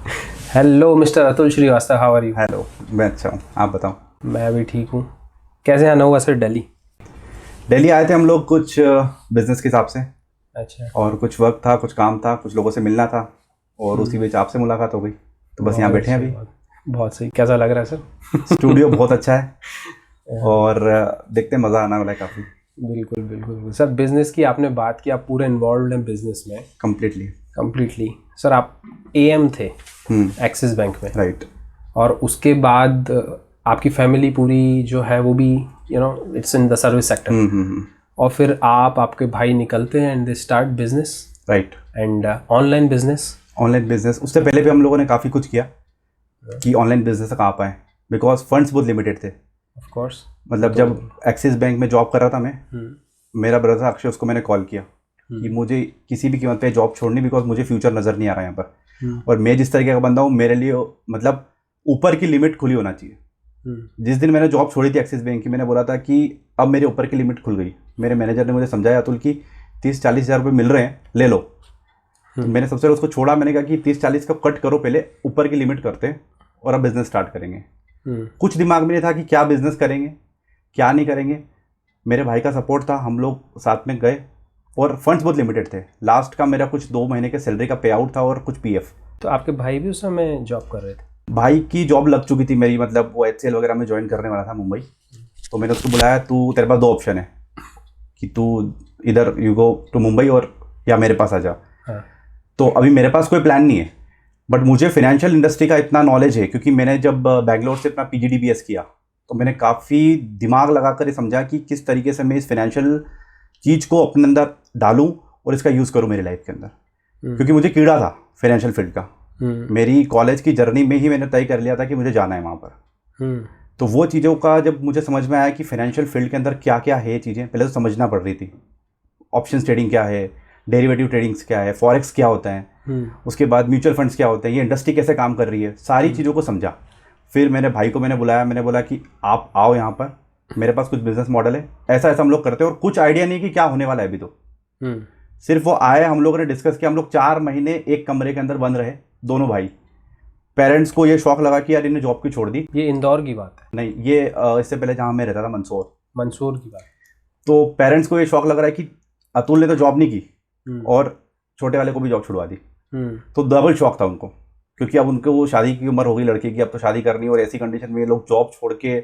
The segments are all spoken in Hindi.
Hello mister Atul Srivastava, how are you? Hello, मैं अच्छा हूँ, आप बताओ। मैं भी ठीक हूँ। कैसे आना हुआ सर दिल्ली? दिल्ली आए थे हम लोग कुछ बिजनेस के हिसाब से, अच्छा। और कुछ वर्क था, कुछ काम था, कुछ लोगों से मिलना था, और उसी बीच आपसे मुलाकात हो गई, तो बस यहाँ बहुत बैठे हैं अच्छी अभी। बात। बहुत सही। कैसा लग रहा है सर? स्टूडियो बहुत अच्छा है, और देखते हैं, मज़ा आने वाला है काफ़ी। बिल्कुल बिल्कुल सर। बिजनेस की आपने बात की, आप पूरे इन्वॉल्व हैं बिजनेस में कम्प्लीटली। कम्प्लीटली। सर आप एएम थे एक्सिस बैंक में, राइट। और उसके बाद आपकी फैमिली पूरी जो है वो भी it's in the service sector, और फिर आप आपके भाई निकलते हैं and they start business. Right. And online business. Online business, उससे पहले भी हम लोगों ने काफ़ी कुछ किया कि ऑनलाइन बिजनेस तक आ पाए, बिकॉज फंड्स बहुत लिमिटेड थे। Of course. मतलब जब एक्सिस बैंक में जॉब कर रहा था मैं, मेरा ब्रदर अक्षय, उसको मैंने कॉल किया कि मुझे किसी भी कीमत पे जॉब छोड़नी, बिकॉज मुझे फ्यूचर नज़र नहीं आ रहा है यहाँ पर, और मैं जिस तरीके का बंदा हूँ, मेरे लिए मतलब ऊपर की लिमिट खुली होना चाहिए। जिस दिन मैंने जॉब छोड़ी थी एक्सिस बैंक की, मैंने बोला था कि अब मेरे ऊपर की लिमिट खुल गई। मेरे मैनेजर ने मुझे समझाया, अतुल की 30-40 हज़ार रुपये मिल रहे हैं, ले लो। तो मैंने सबसे पहले उसको छोड़ा, मैंने कहा कि 30-40 का कट करो, पहले ऊपर की लिमिट करते हैं और अब बिज़नेस स्टार्ट करेंगे। कुछ दिमाग में नहीं था कि क्या बिज़नेस करेंगे, क्या नहीं करेंगे। मेरे भाई का सपोर्ट था, हम लोग साथ में गए, और फंड्स बहुत लिमिटेड थे। लास्ट का मेरा कुछ 2 महीने के सैलरी का पे आउट था, और कुछ पीएफ। तो आपके भाई भी उस समय जॉब कर रहे थे? भाई की जॉब लग चुकी थी मेरी, मतलब वो एचसीएल वगैरह में ज्वाइन करने वाला था मुंबई। तो मैंने उसको बुलाया, तू तेरे पास 2 ऑप्शन है कि तू इधर यू गो टू मुंबई, और या मेरे पास आ जा। हाँ। तो अभी मेरे पास कोई प्लान नहीं है, बट मुझे फाइनेंशियल इंडस्ट्री का इतना नॉलेज है, क्योंकि मैंने जब बैंगलोर से अपना पीजीडीबीएस किया, तो मैंने काफ़ी दिमाग लगाकर ये समझा कि किस तरीके से मैं इस फाइनेंशियल चीज़ को अपने अंदर डालूं और इसका यूज़ करूं मेरी लाइफ के अंदर, क्योंकि मुझे कीड़ा था फाइनेंशियल फील्ड का। मेरी कॉलेज की जर्नी में ही मैंने तय कर लिया था कि मुझे जाना है वहाँ पर। तो वो चीज़ों का जब मुझे समझ में आया कि फाइनेंशियल फील्ड के अंदर क्या क्या है चीज़ें, पहले तो समझना पड़ रही थी। ऑप्शन ट्रेडिंग क्या है, डेरिवेटिव ट्रेडिंग्स क्या है, फॉरेक्स क्या होता है, उसके बाद म्यूचुअल फंड्स क्या होते हैं, ये इंडस्ट्री कैसे काम कर रही है, सारी चीज़ों को समझा। फिर मेरे भाई को मैंने बुलाया, मैंने बोला कि आप आओ यहाँ पर, मेरे पास कुछ बिजनेस मॉडल है, ऐसा ऐसा हम लोग करते हैं, और कुछ आइडिया नहीं कि क्या होने वाला है अभी। तो सिर्फ वो आए, हम लोगों ने डिस्कस किया। हम लोग 4 महीने एक कमरे के अंदर बंद रहे, दोनों भाई। पेरेंट्स को ये शौक लगा कि यार इन्हें जॉब क्यों छोड़ दी। ये इंदौर की बात है? नहीं, ये इससे पहले जहाँ मैं रहता था, मंसूर की बात। तो पेरेंट्स को ये शौक लग रहा है कि अतुल ने तो जॉब नहीं की और छोटे वाले को भी जॉब छुड़वा दी। तो डबल शौक था उनको, क्योंकि अब उनको वो शादी की उम्र हो गई लड़के की, अब तो शादी करनी, और ऐसी कंडीशन में ये लोग जॉब छोड़ के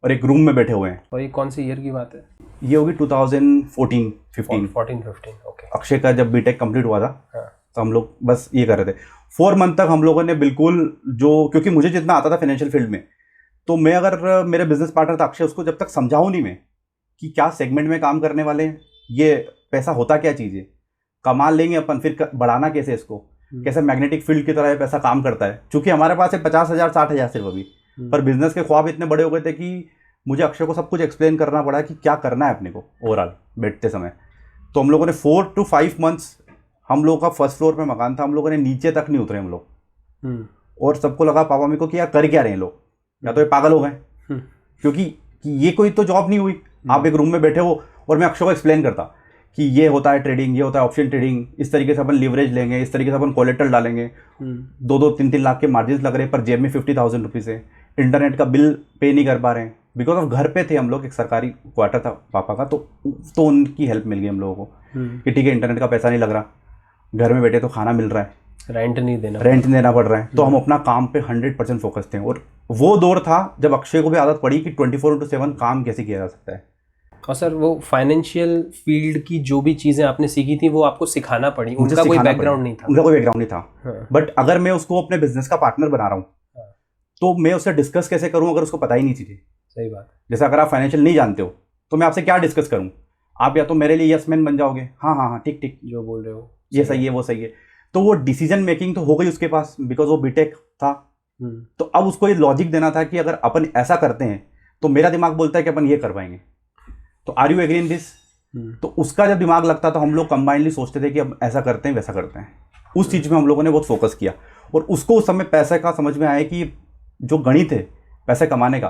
और एक रूम में बैठे हुए हैं। और ये कौन सी ईयर की बात है? ये होगी 2014-15। 14-15। ओके। अक्षय का जब बीटेक कंप्लीट हुआ था, हाँ। तो हम लोग बस ये कर रहे थे। 4 मंथ तक हम लोगों ने बिल्कुल क्योंकि मुझे जितना आता था फाइनेंशियल फील्ड में, तो मैं अगर मेरे बिजनेस पार्टनर था अक्षय, उसको जब तक समझाऊँ नहीं मैं कि क्या सेगमेंट में काम करने वाले हैं, ये पैसा होता क्या चीज़ है, कमा लेंगे अपन, फिर बढ़ाना कैसे इसको, कैसे मैग्नेटिक फील्ड की तरह ये पैसा काम करता है। चूंकि हमारे पास है 50,000 60,000 सिर्फ अभी, पर बिजनेस के ख्वाब इतने बड़े हो गए थे कि मुझे अक्षय को सब कुछ एक्सप्लेन करना पड़ा कि क्या करना है अपने को ओवरऑल बैठते समय। तो हम लोगों ने 4 to 5 मंथ्स, हम लोगों का फर्स्ट फ्लोर पे मकान था, हम लोगों ने नीचे तक नहीं उतरे हम लोग। और सबको लगा पापा मेरे को कि यार कर क्या रहे हैं लोग, या तो ये पागल हो गए, क्योंकि ये कोई तो जॉब नहीं हुई। आप एक रूम में बैठे हो और मैं अक्षय को एक्सप्लेन करता कि ये होता है ट्रेडिंग, ये होता है ऑप्शन ट्रेडिंग, इस तरीके से अपन लिवरेज लेंगे, इस तरीके से अपन कोलेटरल डालेंगे। 2-2, 3-3 लाख के मार्जिन लग रहे हैं, पर जेब में 50,000 रुपीज़ है। इंटरनेट का बिल पे नहीं कर पा रहे हैं, बिकॉज ऑफ घर पे थे हम लोग, एक सरकारी क्वार्टर था पापा का, तो उनकी हेल्प मिल गई हम लोगों को कि ठीक है, इंटरनेट का पैसा नहीं लग रहा, घर में बैठे तो खाना मिल रहा है, रेंट नहीं देना पड़ रहा है। तो हम अपना काम पे 100% फोकस थे। और वो दौर था जब अक्षय को भी आदत पड़ी कि 24/7 काम कैसे किया जा सकता है। और सर वो फाइनेंशियल फील्ड की जो भी चीज़ें आपने सीखी थी वो आपको सिखाना पड़ी, उनका कोई बैकग्राउंड नहीं था? उनका कोई बैकग्राउंड नहीं था। बट अगर मैं उसको अपने बिजनेस का पार्टनर बना रहा हूँ, तो मैं उससे डिस्कस कैसे करूँ अगर उसको पता ही नहीं चीज़ें। सही बात। जैसे अगर आप फाइनेंशियल नहीं जानते हो, तो मैं आपसे क्या डिस्कस करूँ? आप या तो मेरे लिए यस मैन बन जाओगे, हाँ हाँ हाँ ठीक ठीक जो बोल रहे हो ये सही है, वो सही है। तो वो डिसीजन मेकिंग तो हो गई उसके पास, बिकॉज वो बीटेक था। तो अब उसको ये लॉजिक देना था कि अगर अपन ऐसा करते हैं, तो मेरा दिमाग बोलता है कि अपन ये कर पाएंगे, तो are you agree in this? तो उसका जब दिमाग लगता, तो हम लोग कंबाइनली सोचते थे कि अब ऐसा करते हैं, वैसा करते हैं। उस चीज़ में हम लोगों ने बहुत फोकस किया, और उसको उस समय पैसे का समझ में आया कि जो गणित है पैसे कमाने का,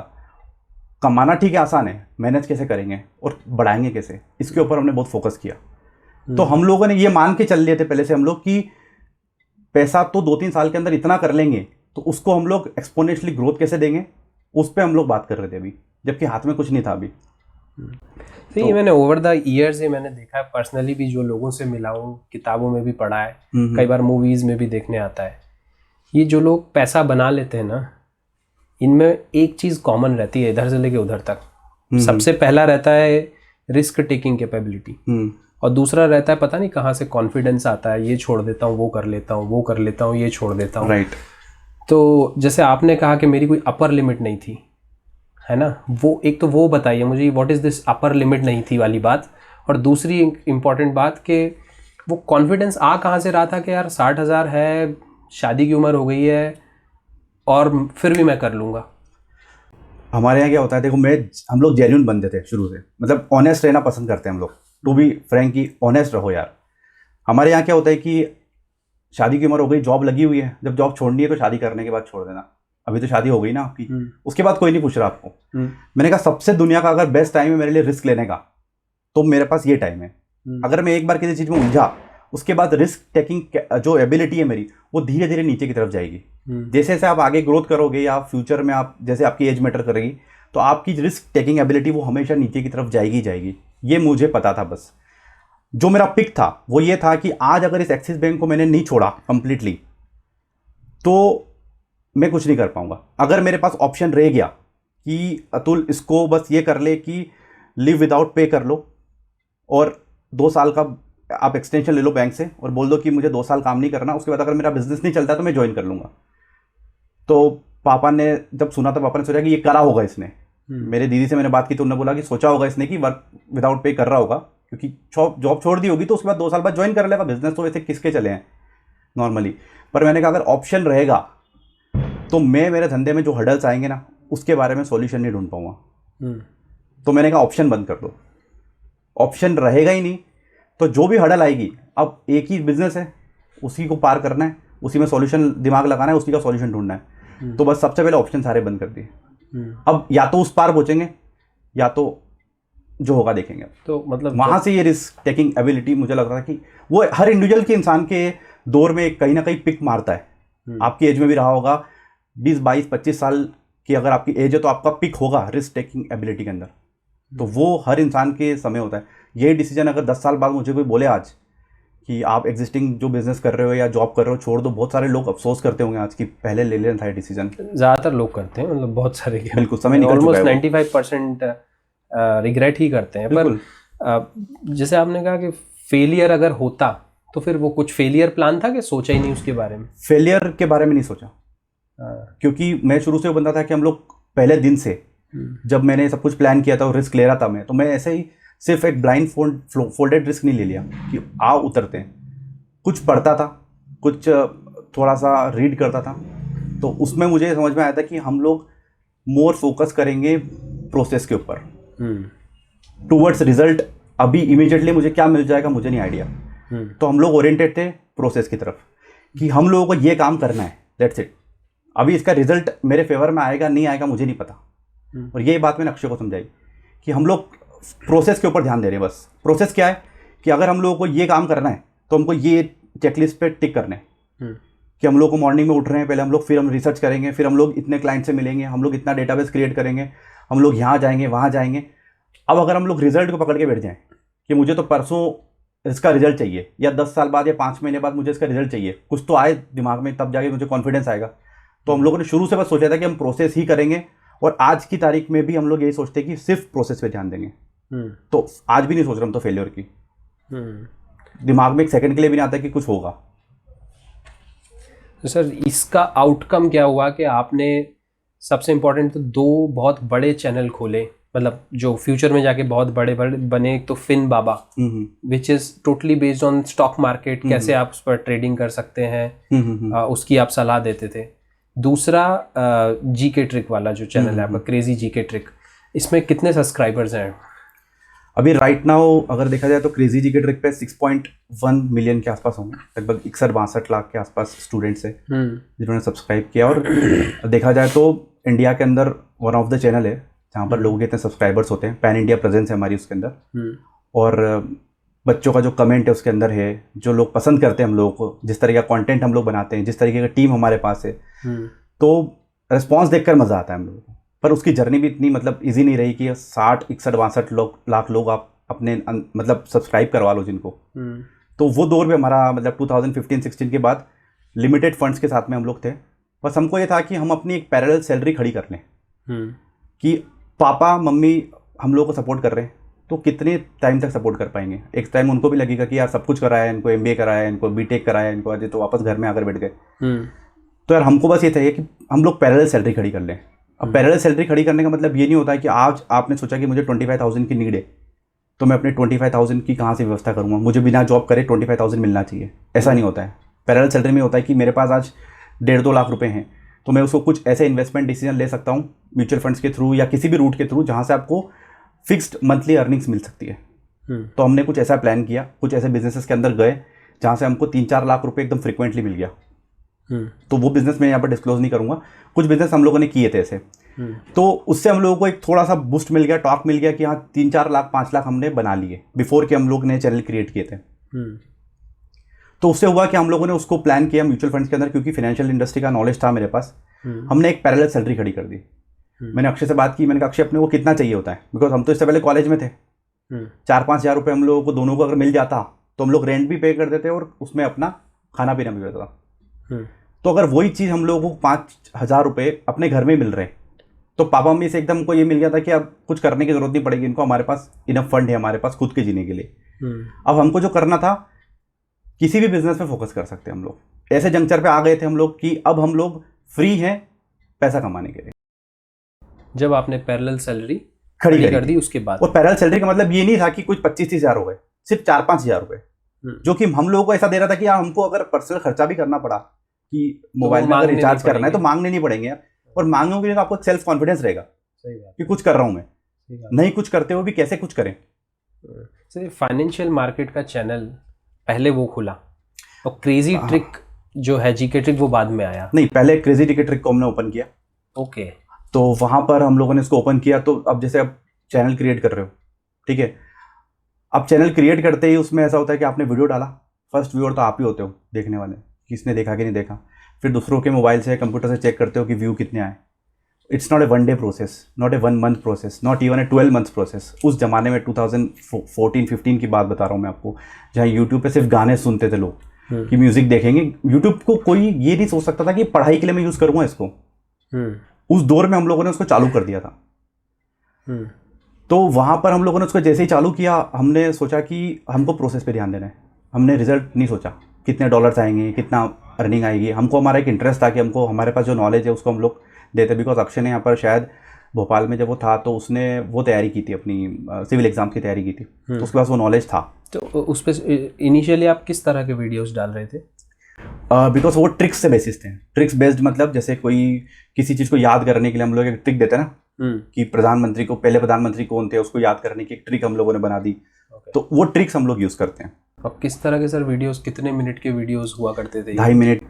कमाना ठीक है आसान है, मैनेज कैसे करेंगे और बढ़ाएंगे कैसे, इसके ऊपर हमने बहुत फोकस किया। तो हम लोगों ने ये मान के चल लिए थे पहले से हम लोग कि पैसा तो 2-3 साल के अंदर इतना कर लेंगे, तो उसको हम लोग एक्सपोनेंशियली ग्रोथ कैसे देंगे, उस पर हम लोग बात कर रहे थे अभी, जबकि हाथ में कुछ नहीं था अभी। तो ये मैंने ओवर द ईयर्स ये मैंने देखा है, पर्सनली भी जो लोगों से मिला हूँ, किताबों में भी पढ़ा है, कई बार मूवीज़ में भी देखने आता है, ये जो लोग पैसा बना लेते हैं ना, इनमें एक चीज़ कॉमन रहती है इधर से लेके उधर तक। सबसे पहला रहता है रिस्क टेकिंग कैपेबिलिटी, और दूसरा रहता है पता नहीं कहाँ से कॉन्फिडेंस आता है, ये छोड़ देता हूँ, वो कर लेता हूँ, वो कर लेता हूँ, ये छोड़ देता हूँ। राइट। तो जैसे आपने कहा कि मेरी कोई अपर लिमिट नहीं थी, है ना, वो एक तो वो बताइए मुझे what is this upper limit नहीं थी वाली बात, और दूसरी इम्पॉर्टेंट बात कि वो कॉन्फिडेंस आ कहाँ से रहा था कि यार 60,000 है, शादी की उम्र हो गई है और फिर भी मैं कर लूँगा। हमारे यहाँ क्या होता है, देखो हम लोग जेन्युइन बंदे थे शुरू से, मतलब ऑनेस्ट रहना पसंद करते हैं हम लोग, टू बी फ्रैंक की ऑनेस्ट रहो यार। हमारे यहाँ क्या होता है कि शादी की उम्र हो गई, जॉब लगी हुई है, जब जॉब छोड़नी है तो शादी करने के बाद छोड़ देना, अभी तो शादी हो गई ना आपकी, उसके बाद कोई नहीं पूछ रहा आपको। मैंने कहा सबसे दुनिया का अगर बेस्ट टाइम है मेरे लिए रिस्क लेने का, तो मेरे पास ये टाइम है। अगर मैं एक बार किसी चीज़ में उलझा, उसके बाद रिस्क टेकिंग जो एबिलिटी है मेरी, वो धीरे धीरे नीचे की तरफ जाएगी। जैसे जैसे आप आगे ग्रोथ करोगे या फ्यूचर में आप जैसे आपकी एज मैटर करेगी, तो आपकी रिस्क टेकिंग एबिलिटी वो हमेशा नीचे की तरफ जाएगी। ये मुझे पता था। बस जो मेरा पिक था वो ये था कि आज अगर इस एक्सिस बैंक को मैंने नहीं छोड़ा कंप्लीटली, तो मैं कुछ नहीं कर पाऊंगा। अगर मेरे पास ऑप्शन रह गया कि अतुल इसको बस ये कर ले कि लिव विदाउट पे कर लो, और 2 साल का आप एक्सटेंशन ले लो बैंक से और बोल दो कि मुझे 2 साल काम नहीं करना, उसके बाद अगर मेरा बिजनेस नहीं चलता तो मैं ज्वाइन कर लूँगा। तो पापा ने जब सुना तो पापा ने सोचा कि ये करा होगा इसने। मेरे दीदी से मैंने बात की तो उन्होंने बोला कि सोचा होगा इसने कि वर्क विदाउट पे कर रहा होगा, क्योंकि जॉब छोड़ दी होगी तो उसके बाद 2 साल बाद ज्वाइन कर लेगा। बिजनेस तो वैसे किसके चले हैं नॉर्मली। पर मैंने कहा अगर ऑप्शन रहेगा तो मैं मेरे धंधे में जो हर्डल्स आएंगे ना, उसके बारे में सॉल्यूशन नहीं ढूंढ पाऊंगा। तो मैंने कहा ऑप्शन बंद कर दो। ऑप्शन रहेगा ही नहीं तो जो भी हर्डल आएगी, अब एक ही बिजनेस है, उसी को पार करना है, उसी में सॉल्यूशन दिमाग लगाना है, उसी का सॉल्यूशन ढूंढना है। तो बस सबसे पहले ऑप्शन सारे बंद कर दिए। अब या तो उस पार पहुंचेंगे या तो जो होगा देखेंगे। तो मतलब वहां से ये रिस्क टेकिंग एबिलिटी मुझे लग रहा था कि वो हर इंडिविजुअल के इंसान के दौर में कहीं ना कहीं पिक मारता है। आपकी एज में भी रहा होगा, 20, 22, 25 साल की अगर आपकी एज है तो आपका पिक होगा रिस्क टेकिंग एबिलिटी के अंदर। तो वो हर इंसान के समय होता है। यही डिसीजन अगर 10 साल बाद मुझे कोई बोले आज कि आप एग्जिस्टिंग जो बिजनेस कर रहे हो या जॉब कर रहे हो छोड़ दो, बहुत सारे लोग अफसोस करते होंगे आज की पहले ले लेना था डिसीजन। ज़्यादातर लोग करते हैं, मतलब बहुत सारे, बिल्कुल समय निकल चुका है, ऑलमोस्ट 95% रिग्रेट ही करते हैं। पर जैसे आपने कहा कि फेलियर अगर होता तो फिर वो कुछ फेलियर प्लान था कि सोचा ही नहीं उसके बारे में? फेलियर के बारे में नहीं सोचा, क्योंकि मैं शुरू से वो बंदा था कि हम लोग पहले दिन से जब मैंने सब कुछ प्लान किया था और रिस्क ले रहा था मैं, तो मैं ऐसे ही सिर्फ एक ब्लाइंड फोल्डेड रिस्क नहीं ले लिया कि उतरते हैं। कुछ पढ़ता था, कुछ थोड़ा सा रीड करता था, तो उसमें मुझे समझ में आया था कि हम लोग मोर फोकस करेंगे प्रोसेस के ऊपर टूवर्ड्स रिजल्ट। अभी इमीडिएटली मुझे क्या मिल जाएगा मुझे नहीं आइडिया। तो हम लोग ओरिएंटेड थे प्रोसेस की तरफ कि हम लोगों को ये काम करना है, दैट्स इट। अभी इसका रिजल्ट मेरे फेवर में आएगा नहीं आएगा मुझे नहीं पता। और यही बात मैंने अक्षय को समझाई कि हम लोग प्रोसेस के ऊपर ध्यान दे रहे हैं। बस प्रोसेस क्या है कि अगर हम लोगों को ये काम करना है तो हमको ये चेकलिस्ट पे टिक करना है कि हम लोग को मॉर्निंग में उठ रहे हैं, पहले हम लोग, फिर हम रिसर्च करेंगे, फिर हम लोग इतने क्लाइंट से मिलेंगे, हम लोग इतना डेटाबेस क्रिएट करेंगे, हम लोग यहाँ जाएंगे वहाँ जाएंगे। अब अगर हम लोग रिजल्ट को पकड़ के बैठ जाएं कि मुझे तो परसों इसका रिजल्ट चाहिए या 10 साल बाद या 5 महीने बाद मुझे इसका रिजल्ट चाहिए, कुछ तो आए दिमाग में, तब जाके मुझे कॉन्फिडेंस आएगा। तो हम लोगों ने शुरू से बस सोचा था कि हम प्रोसेस ही करेंगे, और आज की तारीख में भी हम लोग यही सोचते हैं कि सिर्फ प्रोसेस पे ध्यान देंगे। तो आज भी नहीं सोच रहा हम तो फेलियर की। दिमाग में एक सेकंड के लिए भी नहीं आता कि कुछ होगा। तो सर इसका आउटकम क्या हुआ कि आपने सबसे इम्पोर्टेंट तो 2 बहुत बड़े चैनल खोले, मतलब जो फ्यूचर में जाके बहुत बड़े बने। एक तो Fin Baba which is totally based on stock market, कैसे आप उस पर ट्रेडिंग कर सकते हैं, उसकी आप सलाह देते थे। दूसरा जीके ट्रिक वाला जो चैनल है आपका, क्रेजी जीके ट्रिक, इसमें कितने सब्सक्राइबर्स हैं अभी राइट नाउ? अगर देखा जाए तो क्रेजी जीके ट्रिक पे 6.1 मिलियन के आसपास होंगे, लगभग 61-62 लाख के आसपास स्टूडेंट्स हैं जिन्होंने सब्सक्राइब किया। और देखा जाए तो इंडिया के अंदर वन ऑफ द चैनल है जहाँ पर लोगों के इतने सब्सक्राइबर्स होते हैं। पैन इंडिया प्रेजेंस है हमारी उसके अंदर। और बच्चों का जो कमेंट है उसके अंदर है, जो लोग पसंद करते हैं हम लोगों को, जिस तरीके का कंटेंट हम लोग बनाते हैं, जिस तरीके का टीम हमारे पास है, तो रिस्पॉन्स देखकर मज़ा आता है हम लोगों को। पर उसकी जर्नी भी इतनी मतलब ईजी नहीं रही कि 60 61 62 लाख लोग आप अपने मतलब सब्सक्राइब करवा लो जिनको। तो वो दौर भी हमारा मतलब 2015-16 के बाद लिमिटेड फंड्स के साथ में हम लोग थे। बस हमको ये था कि हम अपनी एक पैरेलल सैलरी खड़ी कर लें कि पापा मम्मी हम लोग को सपोर्ट कर रहे हैं तो कितने टाइम तक सपोर्ट कर पाएंगे। एक टाइम उनको भी लगेगा कि यार सब कुछ कराया है इनको, MBA कराया है इनको, BTech कराया है इनको, आज तो वापस घर में आकर बैठ गए। तो यार हमको बस ये चाहिए कि हम लोग पैरेलल सैलरी खड़ी कर लें। अब पैरेलल सैलरी खड़ी करने का मतलब ये नहीं होता है कि आज आपने सोचा कि मुझे 25,000 की नीड है तो मैं अपने 25,000 की कहाँ से व्यवस्था करूँगा, मुझे बिना जॉब करे 25,000 मिलना चाहिए, ऐसा नहीं होता है। पैरेलल सैलरी में होता है कि मेरे पास आज 1.5-2 लाख रुपए हैं तो मैं उसको कुछ ऐसे इन्वेस्टमेंट डिसीजन ले सकता हूँ म्यूचुअल फंड्स के थ्रू या किसी भी रूट के थ्रू जहाँ से आपको फिक्स्ड मंथली अर्निंग्स मिल सकती है। तो हमने कुछ ऐसा प्लान किया, कुछ ऐसे बिजनेसेस के अंदर गए जहाँ से हमको 3-4 लाख रुपए एकदम फ्रिक्वेंटली मिल गया। तो वो बिजनेस मैं यहाँ पर डिस्क्लोज नहीं करूँगा, कुछ बिजनेस हम लोगों ने किए थे ऐसे। तो उससे हम लोगों को एक थोड़ा सा बूस्ट मिल गया, टॉक मिल गया कि हाँ 3-4 लाख 5 लाख हमने बना लिए बिफोर के हम लोग ने चैनल क्रिएट किए थे। तो उससे हुआ कि हम लोगों ने उसको प्लान किया म्यूचुअल फंड्स के अंदर, क्योंकि फाइनेंशियल इंडस्ट्री का नॉलेज था मेरे पास। हमने एक पैरेलल सैलरी खड़ी कर दी। मैंने अक्षय से बात की, मैंने कहा अक्षय अपने को कितना चाहिए होता है, बिकॉज हम तो इससे पहले कॉलेज में थे। 4-5 हज़ार रुपये हम लोगों को दोनों को अगर मिल जाता तो हम लोग रेंट भी पे कर देते और उसमें अपना खाना पीना भी होता था। तो अगर वही चीज़ हम लोगों को 5,000 रुपये अपने घर में मिल रहे तो पापा मम्मी से एकदम को ये मिल गया था कि अब कुछ करने की जरूरत नहीं पड़ेगी इनको, हमारे पास इनफ फंड है हमारे पास खुद के जीने के लिए। अब हमको जो करना था किसी भी बिजनेस में फोकस कर सकते हैं हम लोग। ऐसे जंक्चर पे आ गए थे हम लोग कि अब हम लोग फ्री हैं पैसा कमाने के लिए। जब आपने पैरेलल सैलरी खड़ी कर दी उसके बाद, और पैरेलल सैलरी का मतलब ये नहीं था कि कुछ 25-30 हज़ार हो गए, सिर्फ 4-5 हज़ार रुपए, जो कि हम लोगों को ऐसा दे रहा था कि यार हमको अगर पर्सनल खर्चा भी करना पड़ा कि मोबाइल में अगर रिचार्ज करना है तो मांगने नहीं पड़ेंगे। और मांगोगे तो आपको सेल्फ कॉन्फिडेंस रहेगा कि कुछ कर रहा हूँ मैं, नहीं कुछ करते हुए भी कैसे कुछ करें। फाइनेंशियल मार्केट का चैनल पहले वो खुला और क्रेजी ट्रिक जो है जीके ट्रिक वो बाद में आया। नहीं, पहले क्रेजी टिकट ट्रिक को हमने ओपन किया। ओके। तो वहाँ पर हम लोगों ने इसको ओपन किया। तो अब जैसे आप चैनल क्रिएट कर रहे हो, ठीक है, अब चैनल क्रिएट करते ही उसमें ऐसा होता है कि आपने वीडियो डाला, फर्स्ट व्यूअर तो आप ही होते हो देखने वाले, किसने देखा कि नहीं देखा। फिर दूसरों के मोबाइल से कंप्यूटर से चेक करते हो कि व्यू कितने आए। It's not a 1 day process, not a 1 month process, not even a 12 month process. उस जमाने में 2014-15 की बात बता रहा हूँ मैं आपको, जहाँ यूट्यूब पे सिर्फ गाने सुनते थे लोग कि म्यूजिक देखेंगे। यूट्यूब को कोई ये नहीं सोच सकता था कि पढ़ाई के लिए मैं यूज़ करूँगा इसको। उस दौर में हम लोगों ने उसको चालू कर दिया था। तो वहाँ पर हम लोगों ने उसको जैसे ही चालू किया, हमने सोचा कि हमको प्रोसेस पे ध्यान देना है। हमने रिजल्ट नहीं सोचा कितने डॉलर्स आएंगे, कितना अर्निंग आएगी। हमको हमारा एक इंटरेस्ट था कि हमको हमारे पास जो नॉलेज है उसको हम लोग देते। बिकॉज अक्षय ने यहाँ पर शायद भोपाल में जब वो था तो उसने वो तैयारी की थी, अपनी सिविल एग्जाम की तैयारी की थी, तो उसके पास वो नॉलेज था। तो उस पर इनिशियली आप किस तरह के वीडियोस डाल रहे थे? बिकॉज वो ट्रिक्स से बेसिस थे। ट्रिक्स बेस्ड मतलब जैसे कोई किसी चीज़ को याद करने के लिए हम लोग एक ट्रिक देते हैं ना, कि प्रधानमंत्री को, पहले प्रधानमंत्री कौन थे उसको याद करने की एक ट्रिक हम लोगों ने बना दी। तो वो ट्रिक्स हम लोग यूज़ करते हैं। अब किस तरह के सर वीडियोस, कितने मिनट के वीडियोस हुआ करते थे? 2.5 मिनट,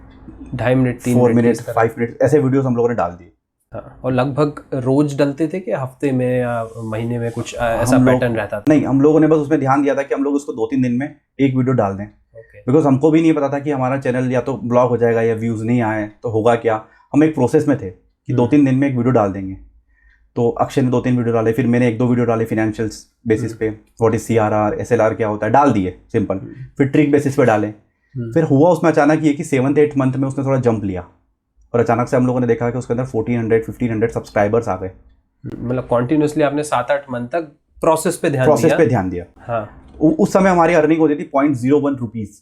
4 मिनट 5 मिनट ऐसे वीडियोस हम लोगों ने डाल दिए। हाँ, और लगभग रोज डलते थे कि हफ्ते में या महीने में कुछ ऐसा पैटर्न रहता था? नहीं, हम लोगों ने बस उसमें ध्यान दिया था कि हम लोग उसको 2-3 दिन में एक वीडियो डाल दें। बिकॉज हमको भी नहीं पता था कि हमारा चैनल या तो ब्लॉक हो जाएगा या व्यूज़ नहीं आए तो होगा क्या। हम एक प्रोसेस में थे कि 2-3 दिन में एक वीडियो डाल देंगे। तो अक्षय ने 2-3 वीडियो डाले, फिर मैंने 1-2 वीडियो डाले फिनेंशियल्स बेसिस पे, व्हाट इज CRR SLR क्या होता है, डाल दिए सिंपल। फिर ट्रिक बेसिस पे डाले। फिर हुआ उसमें अचानक ये कि 7th-8th मंथ में उसने थोड़ा जंप लिया और अचानक से हम लोगों ने देखा कि उसके अंदर 1400-1500 सब्सक्राइबर्स आ गए। मतलब कॉन्टिन्यूसली आपने 7-8 मंथ तक प्रोसेस पे ध्यान दिया। हाँ। उस समय हमारी अर्निंग होती थी 0.01 रुपीज़।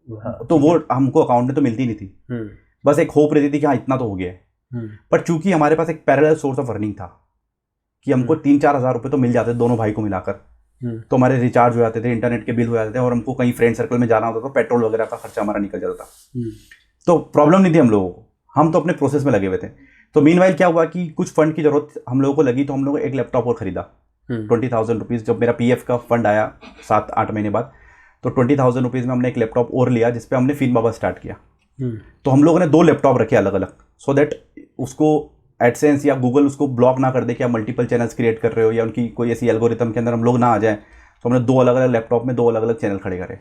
तो वो हमको अकाउंट में तो मिलती नहीं थी, बस एक होप रहती थी कि हाँ इतना तो हो गया है। पर चूंकि हमारे पास एक पैरेलल सोर्स ऑफ अर्निंग था कि हमको 3-4 हज़ार रुपये तो मिल जाते दोनों भाई को मिलाकर, तो हमारे रिचार्ज हो जाते थे, इंटरनेट के बिल हो जाते थे, और हमको कहीं फ्रेंड सर्कल में जाना होता तो पेट्रोल वगैरह का खर्चा हमारा निकल जाता था। तो प्रॉब्लम नहीं थी हम लोगों को, हम तो अपने प्रोसेस में लगे हुए थे। तो मीनवाइल क्या हुआ कि कुछ फंड की जरूरत हम लोगों को लगी, तो हम लोग एक लैपटॉप और खरीदा 20,000 रुपीज़। जब मेरा PF का फंड आया 7-8 महीने बाद, तो 20,000 रुपीज़ में हमने एक लैपटॉप और लिया, जिसपे हमने फिन बाबा स्टार्ट किया। तो हम लोगों ने 2 लैपटॉप रखे अलग अलग, सो दैट उसको एडसेंस या गूगल उसको ब्लॉक ना कर दे कि आप मल्टीपल चैनल्स क्रिएट कर रहे हो, या उनकी कोई ऐसी एल्गोरिथम के अंदर हम लोग ना आ जाए तो हमने 2 अलग अलग लैपटॉप में 2 अलग अलग चैनल खड़े करे,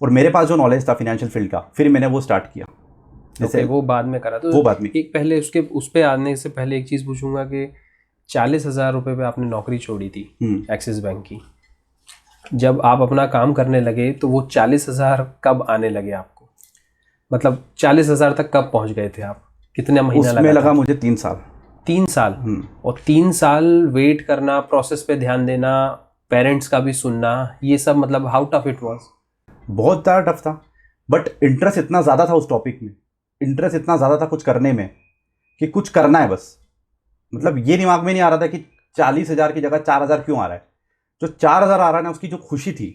और मेरे पास जो नॉलेज था फाइनेंशियल फील्ड का, फिर मैंने वो स्टार्ट किया। जैसे वो बाद में करा, तो वो बाद में। एक पहले उस पे आने से पहले एक चीज़ पूछूंगा कि 40,000 रुपये पे आपने नौकरी छोड़ी थी एक्सिस बैंक की, जब आप अपना काम करने लगे तो वो 40,000 कब आने लगे आपको? मतलब 40,000 तक कब पहुंच गए थे आप? कितना महीना लगा? उसमें लगा मुझे 3 साल। 3 साल? और 3 साल वेट करना, प्रोसेस पे ध्यान देना, पेरेंट्स का भी सुनना, ये सब, मतलब हाउ टफ इट वाज? बहुत ज़्यादा टफ था, बट इंटरेस्ट इतना ज़्यादा था उस टॉपिक में, इंटरेस्ट इतना ज़्यादा था कुछ करने में कि कुछ करना है बस। मतलब ये दिमाग में नहीं आ रहा था कि 40,000 की जगह 4,000 क्यों आ रहा है। जो 4,000 आ रहा है ना, उसकी जो खुशी थी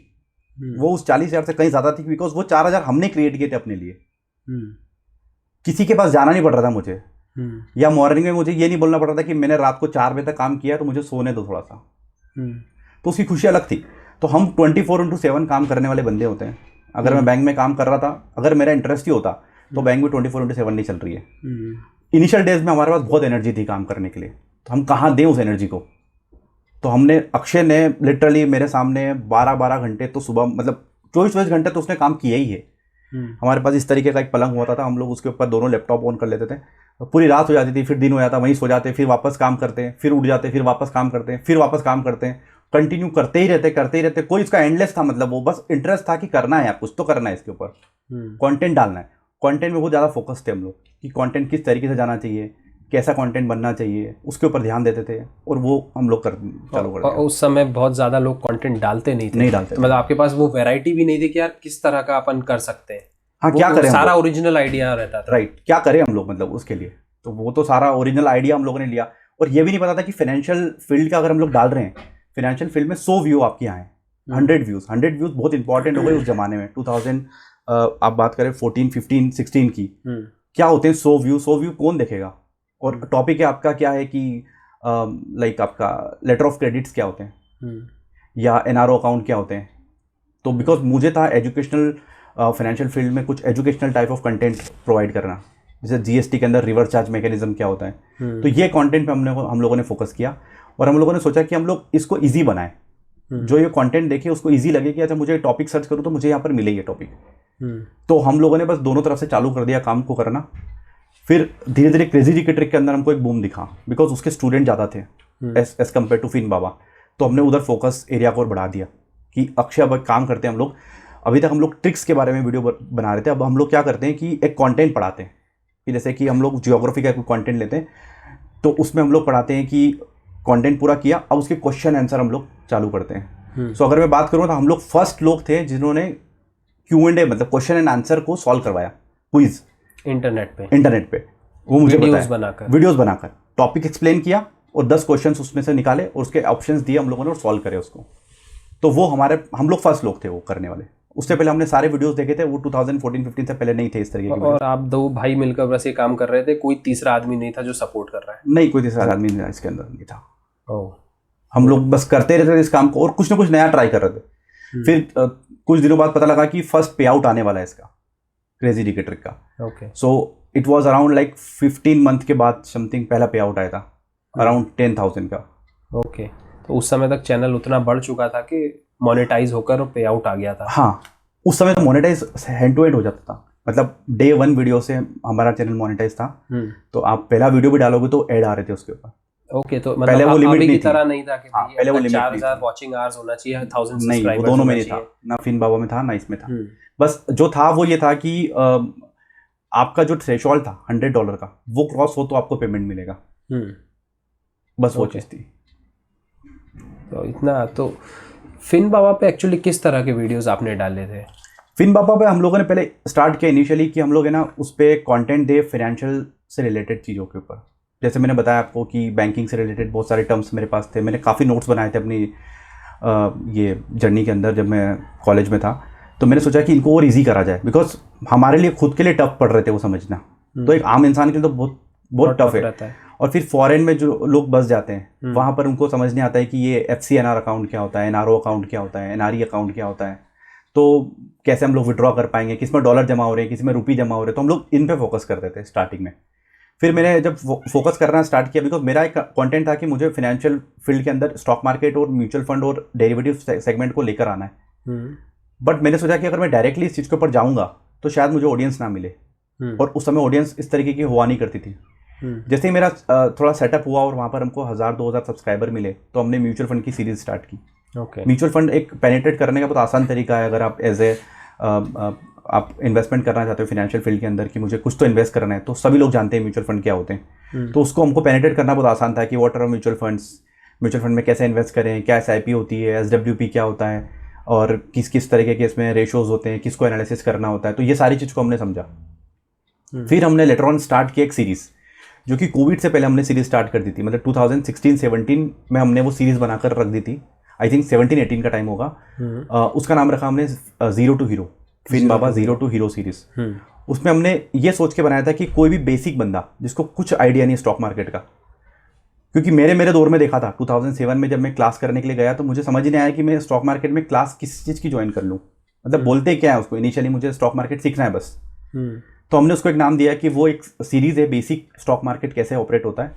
वो उस 40,000 से कहीं ज़्यादा थी, बिकॉज वो 4,000 हमने क्रिएट किए थे अपने लिए। किसी के पास जाना नहीं पड़ रहा था मुझे, या मॉर्निंग में मुझे ये नहीं बोलना पड़ रहा था कि मैंने रात को 4 बजे तक काम किया तो मुझे सोने दो थोड़ा सा। तो उसकी खुशी अलग थी। तो हम 24/7 काम करने वाले बंदे होते हैं। अगर मैं बैंक में काम कर रहा था, अगर मेरा इंटरेस्ट ही होता तो बैंक में 24/7 नहीं चल रही है। इनिशियल डेज में हमारे पास बहुत एनर्जी थी काम करने के लिए, तो हम कहाँ दें उस एनर्जी को। तो हमने, अक्षय ने लिटरली मेरे सामने 12-12 घंटे तो सुबह, मतलब 24-24 घंटे तो उसने काम किया ही है। हमारे पास इस तरीके का एक पलंग होता था, हम लोग उसके ऊपर दोनों लैपटॉप ऑन कर लेते थे, पूरी रात हो जाती थी, फिर दिन हो जाता, वहीं सो जाते, फिर वापस काम करते हैं, फिर उठ जाते, फिर वापस काम करते हैं, फिर वापस काम करते हैं, कंटिन्यू करते ही रहते। कोई इसका एंडलेस था, मतलब वो बस इंटरेस्ट था कि करना है यार, कुछ तो करना है इसके ऊपर, कंटेंट डालना है। कंटेंट में बहुत ज़्यादा फोकस थे हम लोग कि कंटेंट किस तरीके से जाना चाहिए, कैसा कंटेंट बनना चाहिए, उसके ऊपर ध्यान देते थे, और वो हम लोग चालू कर दिया। उस समय बहुत ज़्यादा लोग कंटेंट डालते नहीं डालते, मतलब आपके पास वो वैरायटी भी नहीं थी कि यार किस तरह का अपन कर सकते हैं। हाँ, क्या करें, सारा ओरिजिनल आइडिया रहता था। राइट, क्या करें हम लोग, मतलब उसके लिए तो वो तो सारा ओरिजिनल आइडिया हम लोगों ने लिया। और ये भी नहीं पता था कि फाइनेंशियल फील्ड का अगर हम लोग डाल रहे हैं, फाइनेंशियल फील्ड में 100 व्यू आपके यहाँ हैं, 100 व्यूज़ बहुत इंपॉर्टेंट हो गए उस जमाने में। 2000 आप बात करें 14, 15, 16 की, क्या होते हैं 100 व्यू कौन देखेगा। और टॉपिक है आपका क्या है कि लाइक आपका लेटर ऑफ क्रेडिट्स क्या होते हैं, या एनआरओ अकाउंट क्या होते हैं। तो बिकॉज मुझे था एजुकेशनल, फाइनेंशियल फील्ड में कुछ educational type of content provide करना, जैसे जीएसटी के अंदर रिवर्स चार्ज मैकेनिज्म क्या होता है। तो ये कंटेंट पे हम लोगों ने फोकस किया, और हम लोगों ने सोचा कि हम लोग इसको ईजी बनाएं, जो ये कंटेंट देखे उसको ईजी लगे कि अच्छा मुझे टॉपिक सर्च करूँ तो मुझे यहाँ पर मिले ये टॉपिक। तो हम लोगों ने बस दोनों तरफ से चालू कर दिया काम को करना। फिर धीरे धीरे क्रेजी जी के ट्रिक के अंदर हमको एक बूम दिखा, बिकॉज उसके स्टूडेंट ज़्यादा थे एज कम्पेयर टू फिन बाबा। तो हमने उधर फोकस एरिया को और बढ़ा दिया कि अक्षय अब काम करते हैं हम लोग। अभी तक हम लोग ट्रिक्स के बारे में वीडियो बना रहे थे, अब हम लोग क्या करते हैं कि एक कंटेंट पढ़ाते हैं कि जैसे कि हम लोग जियोग्राफी का कोई कंटेंट लेते हैं, तो उसमें हम लोग पढ़ाते हैं कि कंटेंट पूरा किया, अब उसके क्वेश्चन आंसर हम लोग चालू करते हैं। सो अगर मैं बात करूँ तो हम लोग फर्स्ट लोग थे जिन्होंने Q&A मतलब क्वेश्चन एंड आंसर को सॉल्व करवाया, क्विज इंटरनेट पे वो मुझे वीडियोस बनाकर टॉपिक एक्सप्लेन किया, और 10 क्वेश्चन उसमें से निकाले और उसके ऑप्शंस दिए हम लोगों ने और सॉल्व करे उसको। तो वो हम लोग फर्स्ट लोग थे वो करने वाले। उससे पहले हमने सारे वीडियोस देखे थे, वो 2014-15 से पहले नहीं थे इस तरीके के। और आप 2 भाई मिलकर बस ये काम कर रहे थे, कोई तीसरा आदमी नहीं था जो सपोर्ट कर रहा है? नहीं, कोई तीसरा आदमी नहीं इसके अंदर नहीं था। हम लोग बस करते रहते थे इस काम को, और कुछ ना कुछ नया ट्राई कर रहे थे। फिर कुछ दिनों बाद पता लगा कि फर्स्ट पे आउट आने वाला है इसका, क्रेजी जी के ट्रिक का। So it was around like 15 month के बाद समथिंग पहला पे आउट आया था, अराउंड 10,000 का। ओके, तो उस समय तक चैनल उतना बढ़ चुका था कि मोनेटाइज होकर पे आउट आ गया था? हाँ, उस समय तो मोनेटाइज हैंड टू हैंड हो जाता था, मतलब डे 1 वीडियो से हमारा चैनल मोनेटाइज था। तो आप पहला वीडियो भी डालोगे तो ऐड आ रहे थे उसके ऊपर। ओके, तो पहले वो लिमिट की तरह नहीं था कि पहले वो 4000 वाचिंग आवर्स होना चाहिए, 1000 नहीं, वो दोनों में नहीं था, ना फिन बाबा में था ना इसमें था। बस जो था वो ये था कि आपका जो थ्रेशोल्ड था $100 का, वो क्रॉस हो तो आपको पेमेंट मिलेगा। बस वो चीज़ थी। तो इतना तो फिन बाबा पे एक्चुअली किस तरह के वीडियोस आपने डाले थे? फिन बाबा पे हम लोगों ने पहले स्टार्ट किया इनिशियली कि हम लोग है ना उस पर कंटेंट दे फाइनेंशियल से रिलेटेड चीज़ों के ऊपर। जैसे मैंने बताया आपको कि बैंकिंग से रिलेटेड बहुत सारे टर्म्स मेरे पास थे, मैंने काफ़ी नोट्स बनाए थे अपनी ये जर्नी के अंदर जब मैं कॉलेज में था। तो मैंने सोचा कि इनको और ईजी करा जाए, बिकॉज हमारे लिए खुद के लिए टफ पड़ रहे थे वो समझना, तो एक आम इंसान के लिए तो बहुत टफ है। और फिर फॉरेन में जो लोग बस जाते हैं वहाँ पर उनको समझ नहीं आता है कि ये FCNR अकाउंट क्या होता है, NRO अकाउंट क्या होता है, NRE अकाउंट क्या होता है, तो कैसे हम लोग विड्रॉ कर पाएंगे, किस में डॉलर जमा हो रहे हैं, किस में रुपये जमा हो रहे हैं। तो हम लोग इन पे फोकस करते थे स्टार्टिंग में। फिर मैंने जब फोकस करना स्टार्ट किया, बिकॉज मेरा एक कंटेंट था कि मुझे फाइनेंशियल फील्ड के अंदर स्टॉक मार्केट और म्यूचुअल फंड और डेरिवेटिव सेगमेंट को लेकर आना है। बट मैंने सोचा कि अगर मैं डायरेक्टली इस चीज़ के ऊपर जाऊँगा तो शायद मुझे ऑडियंस ना मिले, और उस समय ऑडियंस इस तरीके की हुआ नहीं करती थी। जैसे ही मेरा थोड़ा सेटअप हुआ और वहाँ पर हमको 1000-2000 सब्सक्राइबर मिले, तो हमने म्यूचुअल फंड की सीरीज स्टार्ट की। म्यूचुअल फंड एक पेनिट्रेट करने का बहुत आसान तरीका है। अगर आप आप इन्वेस्टमेंट करना चाहते हो फाइनेंशियल फील्ड के अंदर कि मुझे कुछ तो इन्वेस्ट करना है, तो सभी लोग जानते हैं म्यूचुअल फंड क्या होते हैं। तो उसको हमको पेनिट्रेट करना बहुत आसान था कि what are mutual funds, mutual fund में कैसे इन्वेस्ट करें, क्या SIP होती है, SWP क्या होता है, और किस किस तरीके के इसमें रेशोज़ होते हैं, किसको एनालिसिस करना होता है। तो ये सारी चीज़ को हमने समझा। फिर हमने लेटर ऑन स्टार्ट किया एक सीरीज़, जो कि कोविड से पहले हमने सीरीज़ स्टार्ट कर दी थी। मतलब 2016-17 में हमने वो सीरीज़ बनाकर रख दी थी। आई थिंक 17-18 का टाइम होगा। उसका नाम रखा हमने zero to hero, Fin Baba zero to hero series. उसमें हमने ये सोच के बनाया था कि कोई भी बेसिक बंदा जिसको कुछ आइडिया नहीं स्टॉक मार्केट का, क्योंकि मेरे दौर में देखा था 2007 में जब मैं क्लास करने के लिए गया तो मुझे समझ ही नहीं आया कि मैं स्टॉक मार्केट में क्लास किस चीज़ की ज्वाइन कर लूँ। मतलब बोलते क्या है उसको, इनिशियली मुझे स्टॉक मार्केट सीखना है बस। तो हमने उसको एक नाम दिया कि वो एक सीरीज़ है, बेसिक स्टॉक मार्केट कैसे ऑपरेट होता है,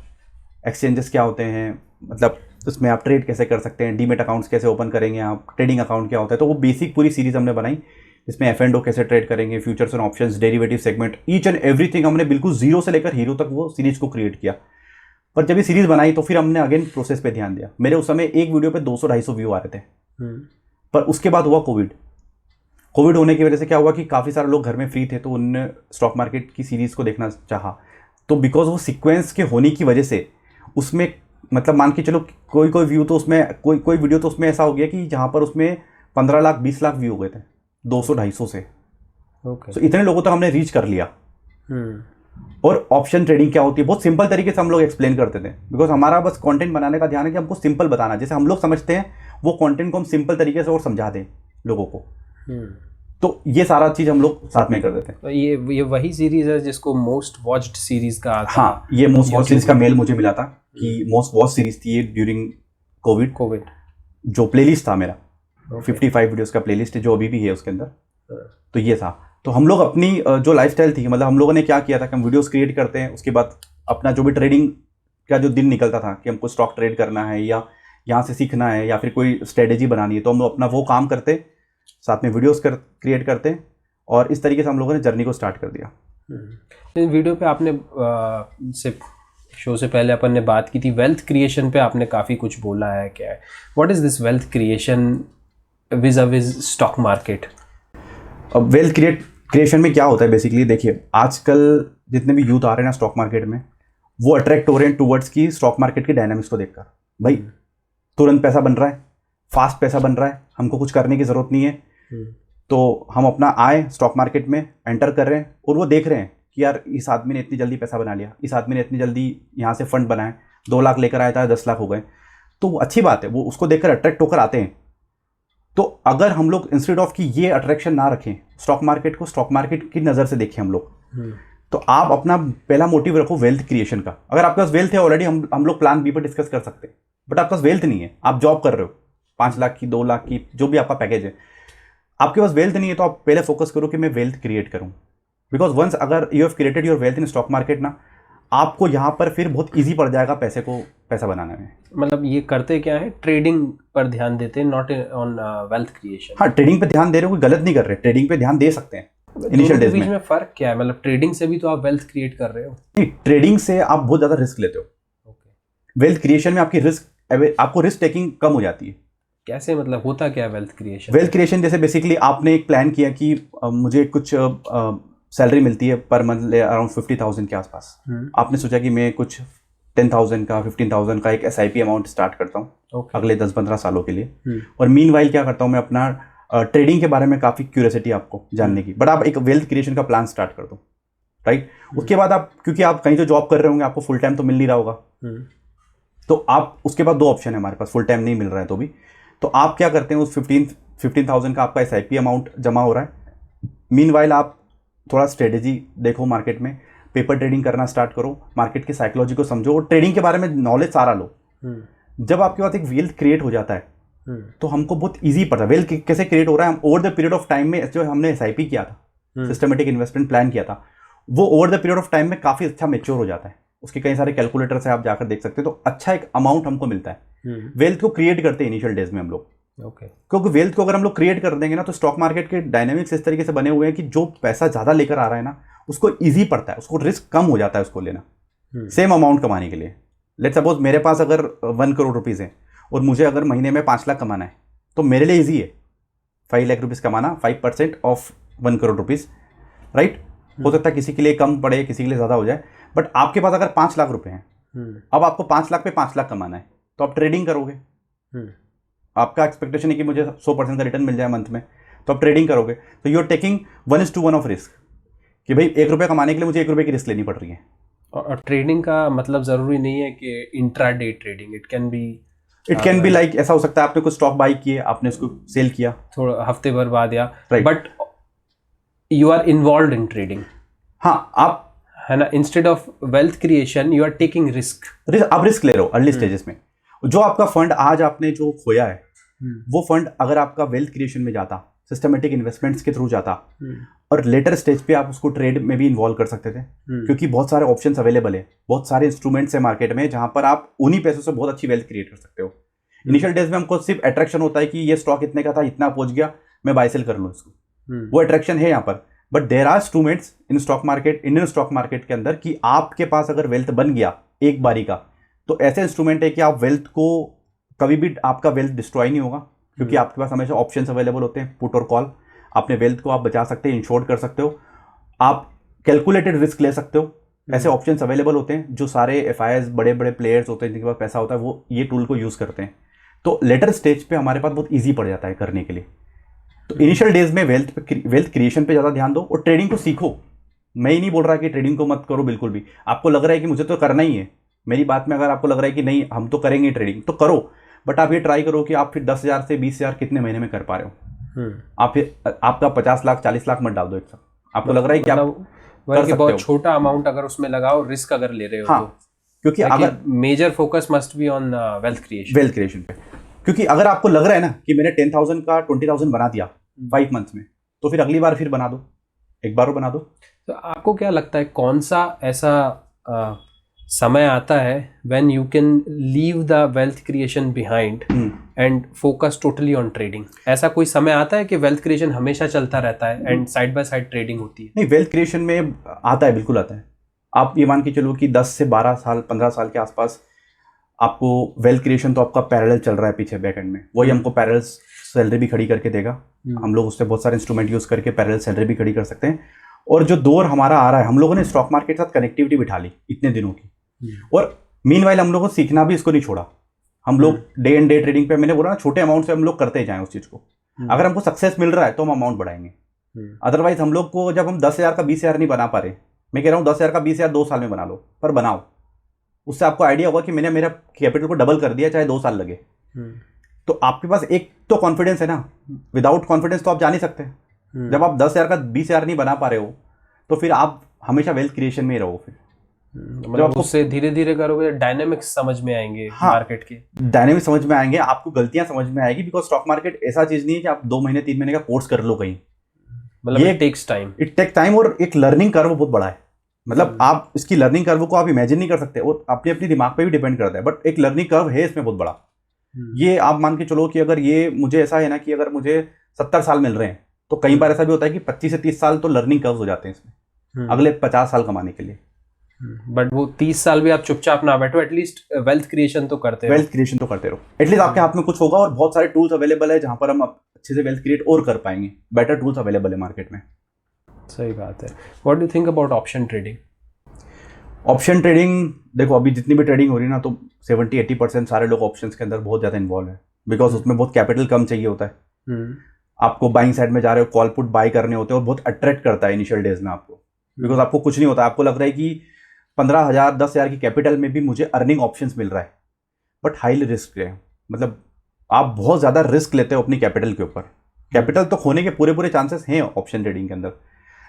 एक्सचेंजेस क्या होते हैं, मतलब उसमें आप ट्रेड कैसे कर सकते हैं, डीमेट अकाउंट्स कैसे ओपन करेंगे आप, ट्रेडिंग अकाउंट क्या होता है। तो वो बेसिक पूरी सीरीज़ हमने बनाई, इसमें F&O कैसे ट्रेड करेंगे, futures and options, derivative segment, each and everything हमने बिल्कुल जीरो से लेकर हीरो तक वो सीरीज़ को क्रिएट किया। पर जब ये सीरीज़ बनाई तो फिर हमने अगेन प्रोसेस पे ध्यान दिया। मेरे उस समय एक वीडियो पे 200-250 व्यू आ रहे थे। पर उसके बाद हुआ कोविड होने की वजह से क्या हुआ कि काफ़ी सारे लोग घर में फ्री थे, तो उन्होंने स्टॉक मार्केट की सीरीज़ को देखना चाहा। तो बिकॉज वो सीक्वेंस के होने की वजह से उसमें, मतलब मान के चलो कोई व्यू तो उसमें कोई वीडियो तो उसमें ऐसा हो गया कि जहाँ पर उसमें 15 लाख 20 लाख व्यू हो गए थे 200-250 से। तो इतने लोगों तक हमने रीच कर लिया। और ऑप्शन ट्रेडिंग क्या होती है बहुत सिंपल तरीके से हम लोग एक्सप्लेन करते थे, बिकॉज हमारा बस कंटेंट बनाने का ध्यान है कि हमको सिंपल बताना, जैसे हम लोग समझते हैं वो कंटेंट को हम सिंपल तरीके से और समझा दें लोगों को। तो ये सारा चीज हम लोग साथ में कर देते हैं। ये वही सीरीज है जिसको मोस्ट वॉच्ड सीरीज का आता है। हाँ, ये मोस्ट वॉच सीरीज का मेल मुझे मिला था कि मोस्ट वॉच सीरीज थी ये ड्यूरिंग कोविड। जो प्लेलिस्ट था मेरा 55 वीडियोस का प्लेलिस्ट है जो अभी भी है उसके अंदर। तो ये था। तो हम लोग अपनी जो लाइफस्टाइल थी, मतलब हम लोगों ने क्या किया था कि हम वीडियोस क्रिएट करते हैं, उसके बाद अपना जो भी ट्रेडिंग का जो दिन निकलता था कि हमको स्टॉक ट्रेड करना है या यहाँ से सीखना है या फिर कोई स्ट्रेटेजी बनानी है, तो हम लोग अपना वो काम करते, साथ में वीडियोस क्रिएट करते, और इस तरीके से हम लोगों ने जर्नी को स्टार्ट कर दिया। इन वीडियो पे आपने शो से पहले अपन ने बात की थी वेल्थ क्रिएशन पे, आपने काफ़ी कुछ बोला है। क्या है, what is this wealth creation विज़ stock market? अब वेल्थ क्रिएशन में क्या होता है बेसिकली, देखिए आजकल जितने भी यूथ आ रहे हैं ना स्टॉक मार्केट में, वो अट्रैक्ट हो रहे हैं टूवर्ड्स की स्टॉक मार्केट की डायनामिक्स को देखकर। भाई तुरंत पैसा बन रहा है, फास्ट पैसा बन रहा है, हमको कुछ करने की ज़रूरत नहीं है, तो हम अपना आए स्टॉक मार्केट में एंटर कर रहे हैं और वो देख रहे हैं कि यार इस आदमी ने इतनी जल्दी पैसा बना लिया, इस आदमी ने इतनी जल्दी यहाँ से फंड बनाए, 2 लाख लेकर आया था 10 लाख हो गए। तो अच्छी बात है, वो उसको देखकर अट्रैक्ट होकर आते हैं। तो अगर हम लोग इंस्टेड ऑफ कि ये अट्रैक्शन ना रखें, स्टॉक मार्केट को स्टॉक मार्केट की नज़र से देखें हम लोग, तो आप अपना पहला मोटिव रखो वेल्थ क्रिएशन का। अगर आपके पास वेल्थ है ऑलरेडी, हम लोग प्लान बी पर डिस्कस कर सकते हैं। बट आपके पास वेल्थ नहीं है, आप जॉब कर रहे हो 5 लाख की, 2 लाख की, जो भी आपका पैकेज है, आपके पास वेल्थ नहीं है, तो आप पहले फोकस करो कि मैं वेल्थ क्रिएट करूं। बिकॉज वंस अगर you have created your wealth in stock market ना, आपको यहाँ पर फिर बहुत ईजी पड़ जाएगा पैसा बनाने में। मतलब ये करते क्या है, ट्रेडिंग पर ध्यान देते हैं, नॉट ऑन वेल्थ क्रिएशन। हाँ, ट्रेडिंग पे ध्यान दे रहे हो, कोई गलत नहीं कर रहे, ट्रेडिंग पे ध्यान दे सकते हैं इनिशियल डेज में। बीच में फर्क क्या है? मतलब ट्रेडिंग से भी तो आप वेल्थ क्रिएट कर रहे हो। नहीं, ट्रेडिंग से आप बहुत ज़्यादा रिस्क लेते हो। वेल्थ क्रिएशन में आपको रिस्क टेकिंग कम हो जाती है। कैसे, मतलब होता क्या है वेल्थ क्रिएशन? वेल्थ क्रिएशन जैसे बेसिकली आपने एक प्लान किया कि मुझे कुछ सैलरी मिलती है पर मंथ अराउंड 50,000 के आसपास। आपने सोचा कि मैं कुछ 10,000 का 15,000 का एक SIP अमाउंट स्टार्ट करता हूँ अगले 10-15 सालों के लिए। और मीनवाइल क्या करता हूँ, मैं अपना ट्रेडिंग के बारे में काफ़ी क्यूरियोसिटी आपको जानने की, बट आप एक वेल्थ क्रिएशन का प्लान स्टार्ट कर दो, राइट। उसके बाद आप, क्योंकि आप कहीं तो जॉब कर रहे होंगे, आपको फुल टाइम तो मिल नहीं रहा होगा, तो आप उसके बाद 2 ऑप्शन है हमारे पास, फुल टाइम नहीं मिल रहा है तो भी, तो आप क्या करते हैं, उस 15,000 का आपका SIP अमाउंट जमा हो रहा है। मीनवाइल आप थोड़ा स्ट्रेटेजी देखो मार्केट में, पेपर ट्रेडिंग करना स्टार्ट करो, मार्केट की साइकोलॉजी को समझो और ट्रेडिंग के बारे में नॉलेज सारा लो। जब आपके पास एक वेल्थ क्रिएट हो जाता है तो हमको बहुत ईजी पड़ता है वेल्थ कैसे क्रिएट हो रहा है। हम over the period of time में जो हमने SIP किया था, सिस्टमेटिक इन्वेस्टमेंट प्लान किया था, वो over the period of time में काफ़ी अच्छा मेच्योर हो जाता है। उसके कई सारे कैलकुलेटर से आप जाकर देख सकते हो, तो अच्छा एक अमाउंट हमको मिलता है। वेल्थ को क्रिएट करते हैं इनिशियल डेज में हम लोग, क्योंकि वेल्थ को अगर हम लोग क्रिएट कर देंगे ना, तो स्टॉक मार्केट के डायनेमिक्स इस तरीके से बने हुए हैं कि जो पैसा ज़्यादा लेकर आ रहा है ना, उसको ईजी पड़ता है, उसको रिस्क कम हो जाता है उसको लेना सेम अमाउंट कमाने के लिए। लेट्स सपोज मेरे पास अगर 1 करोड़ रुपीज़ है और मुझे अगर महीने में 5 लाख कमाना है, तो मेरे लिए ईजी है 5 लाख रुपीज़ कमाना, 5% ऑफ 1 करोड़ रुपीज़, राइट। हो सकता है किसी के लिए कम पड़े, किसी के लिए ज़्यादा हो जाए, बट आपके पास अगर 5 लाख रुपए हैं, अब आपको 5 लाख पे 5 लाख कमाना है, तो आप ट्रेडिंग करोगे। आपका एक्सपेक्टेशन है कि मुझे 100% का रिटर्न मिल जाए मंथ में, तो आप ट्रेडिंग करोगे। तो you are taking 1:1 of risk, कि भाई 1 रुपये कमाने के लिए मुझे 1 रुपये की रिस्क लेनी पड़ रही है। और ट्रेडिंग का मतलब ज़रूरी नहीं है कि intraday trading, it can be like ऐसा हो सकता है आपने कुछ स्टॉक बाई किए, आपने उसको सेल किया थोड़ा हफ्ते भर बाद या right. But you are involve in trading. हाँ, आप है ना, instead of wealth creation you are taking risk. आप रिस्क ले रहे हो अर्ली स्टेजेस में। जो आपका फंड आज आपने जो खोया है, वो फंड अगर आपका वेल्थ क्रिएशन में जाता, सिस्टमेटिक इन्वेस्टमेंट्स के थ्रू जाता, और लेटर स्टेज पे आप उसको ट्रेड में भी इन्वॉल्व कर सकते थे, क्योंकि बहुत सारे ऑप्शंस अवेलेबल है, बहुत सारे इंस्ट्रूमेंट्स है मार्केट में जहां पर आप उन्हीं पैसों से बहुत अच्छी वेल्थ क्रिएट कर सकते हो। इनिशियल डेज में हमको सिर्फ अट्रैक्शन होता है कि ये स्टॉक इतने का था, इतना पहुंच गया, मैं बाय सेल कर लूँ इसको, वो अट्रैक्शन है यहाँ पर। But there are instruments in stock market, Indian stock market के अंदर, कि आपके पास अगर वेल्थ बन गया एक बारी का, तो ऐसे इंस्ट्रूमेंट है कि आप वेल्थ को कभी भी, आपका वेल्थ डिस्ट्रॉय नहीं होगा, क्योंकि आपके पास हमेशा ऑप्शंस अवेलेबल होते हैं, पुट और कॉल। अपने वेल्थ को आप बचा सकते हैं, इंश्योर कर सकते हो, आप कैलकुलेटेड रिस्क ले सकते हो, ऐसे ऑप्शंस अवेलेबल होते हैं। जो सारे एफआईएस बड़े बड़े प्लेयर्स होते हैं जिनके पास पैसा होता है, वो ये टूल को यूज़ करते हैं। तो लेटर स्टेज पे हमारे पास बहुत ईजी पड़ जाता है करने के लिए। तो इनिशियल डेज में वेल्थ क्रिएशन पे ज़्यादा ध्यान दो और ट्रेडिंग को सीखो। मैं ही नहीं बोल रहा कि ट्रेडिंग को मत करो, बिल्कुल भी। आपको लग रहा है कि मुझे तो करना ही है, मेरी बात में अगर आपको लग रहा है कि नहीं हम तो करेंगे ट्रेडिंग, तो करो, बट आप ये ट्राई करो कि आप फिर 10,000 से 20,000 कितने महीने में कर पा रहे हो। आप फिर आपका 50 लाख 40 लाख मत डाल दो एक साथ। आपको लग रहा है कि आप कर सकते हो, बहुत छोटा अमाउंट अगर उसमें लगाओ, रिस्क अगर ले रहे हो। हाँ, क्योंकि अगर major focus must be on wealth creation पे, क्योंकि अगर आपको लग रहा है ना कि मैंने 10,000 का 20,000 बना दिया 5 मंथ्स में, तो फिर अगली बार फिर बना दो, एक बार बना दो। तो आपको क्या लगता है कौन सा ऐसा समय आता है when you can leave the wealth creation behind and focus totally on trading? ऐसा कोई समय आता है कि वेल्थ क्रिएशन हमेशा चलता रहता है and side by side trading होती है? नहीं, वेल्थ क्रिएशन में आता है, बिल्कुल आता है। आप ये मान के चलो कि 10 से 12 साल 15 साल के आसपास आपको वेल्थ क्रिएशन तो आपका पैरेलल चल रहा है पीछे बैक एंड में, वही हमको पैरेलल सैलरी भी खड़ी करके देगा। हम लोग उससे बहुत सारे इंस्ट्रूमेंट यूज़ करके पैरेलल सैलरी भी खड़ी कर सकते हैं। और जो दौर हमारा आ रहा है, हम लोगों ने स्टॉक मार्केट के साथ कनेक्टिविटी बिठा ली इतने दिनों की, और मीनवाइल हम लोगों को सीखना भी इसको नहीं छोड़ा। हम लोग डे एंड डे ट्रेडिंग पे, मैंने बोला ना, छोटे अमाउंट से हम लोग करते जाएं उस चीज़ को। अगर हमको सक्सेस मिल रहा है तो हम अमाउंट बढ़ाएंगे, अदरवाइज हम लोग को, जब हम 10,000 का 20,000 नहीं बना पा रहे, मैं कह रहा हूँ 10,000 का 20,000 2 साल में बना लो, पर बनाओ। उससे आपको आइडिया होगा कि मैंने मेरा कैपिटल को डबल कर दिया, चाहे 2 साल लगे। तो आपके पास एक तो कॉन्फिडेंस है ना, विदाउट कॉन्फिडेंस तो आप जा नहीं सकते। जब आप 10,000 का 20,000 नहीं बना पा रहे हो, तो फिर आप हमेशा वेल्थ क्रिएशन में ही रहो। फिर जब आप उससे धीरे धीरे करोगे, डायनेमिक्स समझ में आएंगे। हाँ, मार्केट के डायनेमिक्स समझ में आएंगे, आपको गलतियां समझ में आएगी। बिकॉज स्टॉक मार्केट ऐसा चीज नहीं है कि आप 2 महीने 3 महीने का कोर्स कर लो कहीं, मतलब इट टेक्स टाइम। और एक लर्निंग कर्व बहुत बड़ा है। मतलब आप इसकी लर्निंग कर्व को आप इमेजिन नहीं कर सकते, और अपने अपने दिमाग पे भी डिपेंड करता है, बट एक लर्निंग कर्व है इसमें बहुत बड़ा। ये आप मान के चलो कि अगर ये मुझे ऐसा है ना कि अगर मुझे 70 साल मिल रहे हैं, तो कई बार ऐसा भी होता है कि 25 से 30 साल तो लर्निंग कर्व हो जाते हैं इसमें, अगले 50 साल कमाने के लिए। बट वो 30 साल भी आप चुपचाप ना बैठो, एटलीस्ट वेल्थ क्रिएशन तो करते रहो। एटलीस्ट आपके हाथ में कुछ होगा, और बहुत सारे टूल्स अवेलेबल है जहां पर हम अच्छे से वेल्थ क्रिएट और कर पाएंगे। बेटर टूल्स अवेलेबल है मार्केट में। सही बात है। What do you think about option trading? Option trading, देखो अभी जितनी भी ट्रेडिंग हो रही है ना, तो 70-80% सारे लोग ऑप्शंस के अंदर बहुत ज़्यादा इन्वॉल्व है, बिकॉज उसमें बहुत कैपिटल कम चाहिए होता है। आपको बाइंग साइड में जा रहे हो, कॉल पुट बाय करने होते हैं, और बहुत अट्रैक्ट करता है इनिशियल डेज में आपको, बिकॉज आपको कुछ नहीं होता। आपको लग रहा है कि 15,000 10,000 की कैपिटल में भी मुझे अर्निंग ऑप्शंस मिल रहा है, बट हाईली रिस्क है। मतलब आप बहुत ज़्यादा रिस्क लेते हो अपनी कैपिटल के ऊपर। कैपिटल तो खोने के पूरे चांसेस हैं ऑप्शन ट्रेडिंग के अंदर।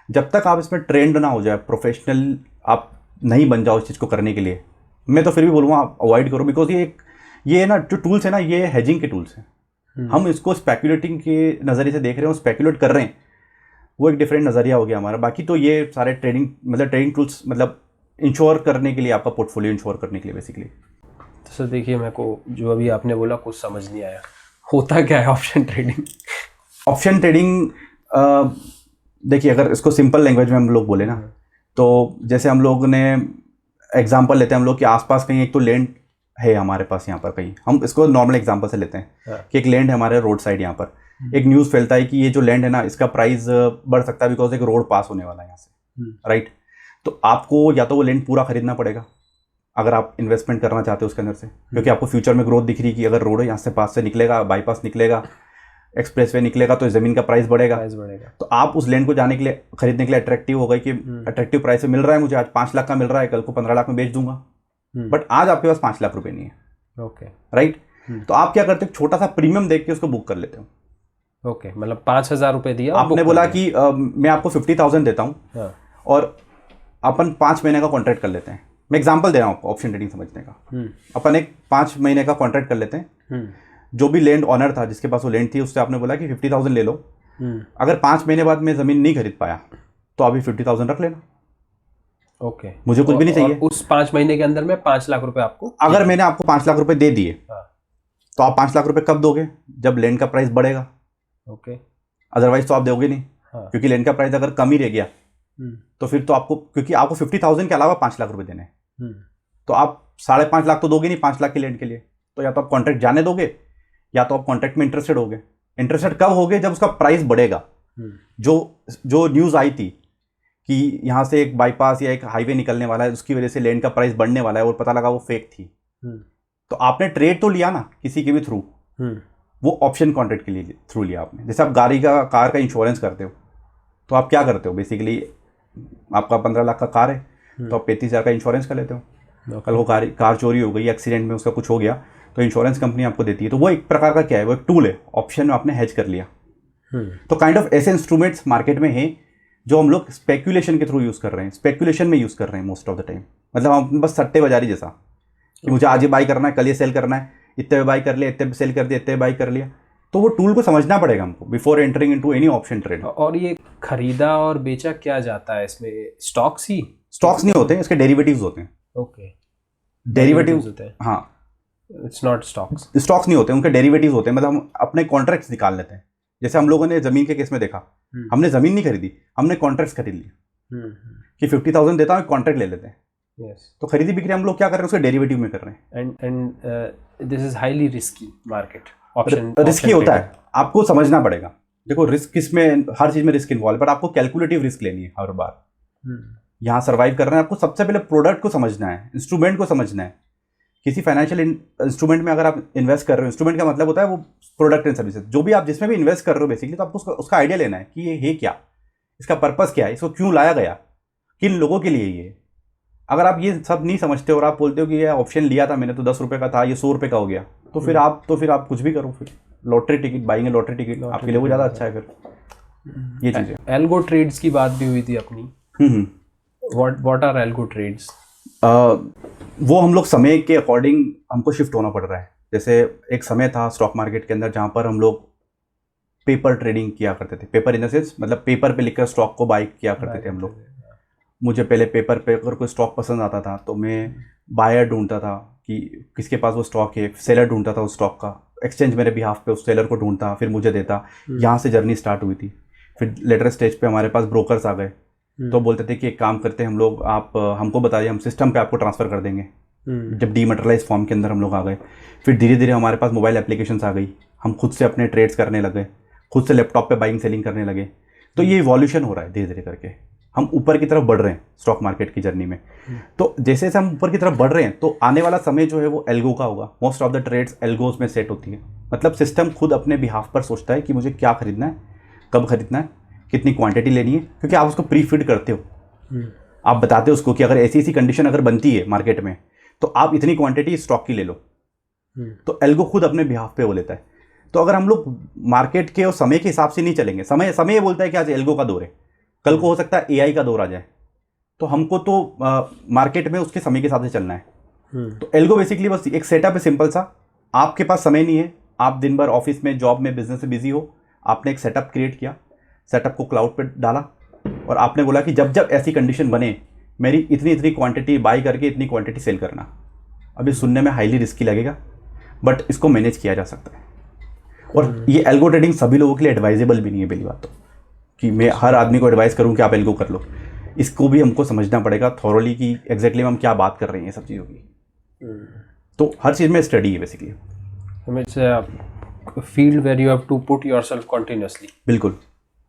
जब तक आप इसमें ट्रेंड ना हो जाए, प्रोफेशनल आप नहीं बन जाओ इस चीज़ को करने के लिए, मैं तो फिर भी बोलूँगा आप अवॉइड करो। बिकॉज ये ना जो टूल्स है ना, ये हेजिंग के टूल्स हैं। हम इसको स्पेकुलेटिंग के नज़रिए से देख रहे हैं, स्पेकुलेट कर रहे हैं। वो एक डिफरेंट नज़रिया हो गया हमारा। बाकी तो ये सारे ट्रेडिंग मतलब ट्रेडिंग टूल्स मतलब इंश्योर करने के लिए, आपका पोर्टफोलियो इंश्योर करने के लिए बेसिकली। तो सर देखिए, मेरे को जो अभी आपने बोला कुछ समझ नहीं आया, होता क्या है ऑप्शन ट्रेडिंग? ऑप्शन ट्रेडिंग देखिए, अगर इसको सिंपल लैंग्वेज में हम लोग बोले ना, तो जैसे हम लोग ने एग्जांपल लेते हैं हम लोग कि आसपास कहीं एक तो लैंड है हमारे पास यहाँ पर कहीं, हम इसको नॉर्मल एग्जांपल से लेते हैं कि एक लैंड है हमारे रोड साइड यहाँ पर, एक न्यूज़ फैलता है कि ये जो लैंड है ना इसका प्राइस बढ़ सकता है बिकॉज एक रोड पास होने वाला है यहाँ से, राइट। तो आपको या तो वो लैंड पूरा खरीदना पड़ेगा अगर आप इन्वेस्टमेंट करना चाहते हो उसके अंदर से, क्योंकि आपको फ्यूचर में ग्रोथ दिख रही कि अगर रोड यहाँ से पास से निकलेगा, बाईपास निकलेगा, एक्सप्रेसवे निकलेगा, तो ज़मीन का प्राइस बढ़ेगा। तो आप उस लैंड को जाने के लिए, खरीदने के लिए अट्रैक्टिव हो गई कि अट्रैक्टिव प्राइस में मिल रहा है मुझे, आज 5 लाख का मिल रहा है, कल को 15 लाख में बेच दूंगा, बट आज आपके पास 5 लाख रुपए नहीं है। Okay, right. तो आप क्या करते हो, छोटा सा प्रीमियम देख के उसको बुक कर लेते हो। ओके, मतलब 5,000 रुपये दिया, आपने बोला कि मैं आपको 50,000 देता हूँ और अपन 5 महीने का कॉन्ट्रैक्ट कर लेते हैं। मैं एग्जांपल दे रहा हूँ आपको ऑप्शन ट्रेडिंग समझने का। अपन एक 5 महीने का कॉन्ट्रैक्ट कर लेते हैं। जो भी लैंड ऑनर था, जिसके पास वो लैंड थी, उससे आपने बोला कि 50,000 ले लो, अगर 5 महीने बाद मैं ज़मीन नहीं खरीद पाया तो अभी 50,000 रख लेना। ओके, मुझे कुछ भी नहीं चाहिए। उस 5 महीने के अंदर में 5 लाख रुपए आपको, अगर मैंने आपको 5 लाख रुपए दे दिए तो आप 5 लाख रुपए कब दोगे? जब लैंड का प्राइस बढ़ेगा। ओके, अदरवाइज तो आप दोगे नहीं, क्योंकि लैंड का प्राइस अगर कम ही रह गया तो फिर तो आपको, क्योंकि आपको 50,000 के अलावा 5 लाख रुपए देने हैं, तो आप 5.5 लाख तो दोगे नहीं 5 लाख की लैंड के लिए। तो या तो आप कॉन्ट्रैक्ट जाने दोगे या तो आप कॉन्ट्रैक्ट में इंटरेस्टेड होगे। इंटरेस्टेड कब होगे? जब उसका प्राइस बढ़ेगा। जो न्यूज़ आई थी कि यहाँ से एक बाईपास या एक हाईवे निकलने वाला है, उसकी वजह से लैंड का प्राइस बढ़ने वाला है, और पता लगा वो फेक थी, तो आपने ट्रेड तो लिया ना किसी के भी थ्रू, वो ऑप्शन कॉन्ट्रैक्ट के लिए थ्रू लिया आपने। जैसे आप कार का इंश्योरेंस करते हो, तो आप क्या करते हो बेसिकली, आपका 15 लाख का कार है तो आप 35,000 का इंश्योरेंस कर लेते हो। कल वो कार चोरी हो गई, एक्सीडेंट में उसका कुछ हो गया, तो इंश्योरेंस कंपनी आपको देती है। तो वो एक प्रकार का क्या है, वो एक टूल है, ऑप्शन में आपने हेज कर लिया। तो काइंड ऑफ ऐसे इंस्ट्रूमेंट्स मार्केट में हैं जो हम लोग स्पेक्यूलेशन के थ्रू यूज़ कर रहे हैं, स्पेक्यूलेशन में यूज़ कर रहे हैं मोस्ट ऑफ द टाइम। मतलब हम बस सट्टे बाजारी जैसा कि मुझे आज ये बाई करना है, कल ये सेल करना है, इतने में बाई कर लिया, इतने में सेल कर दिया, इतने में बाई कर लिया। तो वो टूल को समझना पड़ेगा हमको before entering into any option trade. और ये खरीदा और बेचा क्या जाता है इसमें? स्टॉक्स नहीं होते हैं, इसके डेरिवेटिव्स होते हैं। ओके, डेरिवेटिव्स होते हैं, हाँ। इट्स नॉट स्टॉक्स नहीं होते, उनके डेरिवेटिव्स होते हैं। मतलब हम अपने कॉन्ट्रैक्ट्स निकाल लेते हैं। जैसे हम लोगों ने जमीन के केस में देखा, हमने जमीन नहीं खरीदी, हमने कॉन्ट्रैक्ट्स खरीद लिए कि 50,000 देता हूँ, कॉन्ट्रैक्ट ले लेते हैं। तो खरीदी बिक्री हम लोग क्या कर रहे हैं, उसके डेरिवेटिव में कर रहे हैं। And this is highly risky market. Risky होता है, आपको समझना पड़ेगा। देखो रिस्क किसमें, हर चीज में रिस्क इन्वॉल्व है, पर आपको कैलकुलेटिव रिस्क लेनी है हर बार। यहाँ सर्वाइव करना है, आपको सबसे पहले प्रोडक्ट को समझना है, इंस्ट्रूमेंट को समझना है। किसी फाइनेंशियल इंस्ट्रूमेंट में अगर आप इन्वेस्ट कर रहे हो, इंस्ट्रूमेंट का मतलब होता है वो प्रोडक्ट एंड सर्विसेज, जो भी आप जिसमें भी इन्वेस्ट कर रहे हो बेसिकली, तो आपको उसका आइडिया लेना है कि ये है क्या, इसका पर्पस क्या है, इसको क्यों लाया गया, किन लोगों के लिए ये। अगर आप ये सब नहीं समझते और आप बोलते हो कि ये ऑप्शन लिया था मैंने तो 10 रुपये का था, ये 100 रुपये का हो गया, तो फिर आप कुछ भी करो, फिर लॉटरी टिकट बाइंग है, लॉटरी टिकट आपके लिए वो ज़्यादा अच्छा है। फिर ये चीज़ें, एल्गो ट्रेड्स की बात भी हुई थी अपनी। What are algo trades? वो हम लोग समय के अकॉर्डिंग हमको शिफ्ट होना पड़ रहा है। जैसे एक समय था स्टॉक मार्केट के अंदर जहाँ पर हम लोग पेपर ट्रेडिंग किया करते थे। पेपर इन द सेंस मतलब पेपर पे लिखकर स्टॉक को बाई किया करते थे हम लोग। मुझे पहले पेपर पे अगर कोई स्टॉक पसंद आता था तो मैं बायर ढूंढता था कि किसके पास वो स्टॉक है, सेलर ढूंढता था उस स्टॉक का, एक्सचेंज मेरे बिहाफ पे उस सेलर को ढूंढता, फिर मुझे देता। यहाँ से जर्नी स्टार्ट हुई थी। फिर लेटर स्टेज पे हमारे पास ब्रोकर्स आ गए, तो बोलते थे कि एक काम करते हैं हम लोग, आप हमको बताइए, हम सिस्टम पे आपको ट्रांसफ़र कर देंगे। जब डीमटेरियलाइज फॉर्म के अंदर हम लोग आ गए, फिर धीरे धीरे हमारे पास मोबाइल एप्लीकेशंस आ गई, हम खुद से अपने ट्रेड्स करने लगे, खुद से लैपटॉप पे बाइंग सेलिंग करने लगे। तो ये इवोल्यूशन हो रहा है धीरे धीरे करके, हम ऊपर की तरफ बढ़ रहे हैं स्टॉक मार्केट की जर्नी में। तो जैसे जैसे हम ऊपर की तरफ बढ़ रहे हैं तो आने वाला समय जो है वो एल्गो का होगा। Most of the trades algos में सेट होती है। मतलब सिस्टम खुद अपने बिहाफ पर सोचता है कि मुझे क्या खरीदना है, कब खरीदना है, कितनी क्वांटिटी लेनी है, क्योंकि आप उसको प्री फीड करते हो। आप बताते हो उसको कि अगर ऐसी कंडीशन अगर बनती है मार्केट में तो आप इतनी क्वांटिटी स्टॉक की ले लो। तो एल्गो खुद अपने बिहाफ पे वो लेता है। तो अगर हम लोग मार्केट के और समय के हिसाब से नहीं चलेंगे, समय ये बोलता है कि आज एल्गो का दौर है, कल को हो सकता है एआई का दौर आ जाए, तो हमको तो मार्केट में उसके समय के हिसाब से चलना है। तो एल्गो बेसिकली बस एक सेटअप है सिंपल सा। आपके पास समय नहीं है, आप दिन भर ऑफिस में, जॉब में, बिजनेस में बिजी हो, आपने एक सेटअप क्रिएट किया, सेटअप को क्लाउड पे डाला और आपने बोला कि जब जब ऐसी कंडीशन बने मेरी इतनी इतनी क्वांटिटी बाई करके इतनी क्वांटिटी सेल करना। अभी सुनने में हाईली रिस्की लगेगा बट इसको मैनेज किया जा सकता है। और ये एल्गो ट्रेडिंग सभी लोगों के लिए एडवाइजेबल भी नहीं है पहली बात तो, कि मैं हर आदमी को एडवाइस करूं कि आप एल्गो कर लो। इसको भी हमको समझना पड़ेगा थॉरोली कि एग्जैक्टली हम क्या बात कर रहे हैं सब चीज़ों की। तो हर चीज़ में स्टडी है basically. Field where you have to put yourself continuously. बिल्कुल,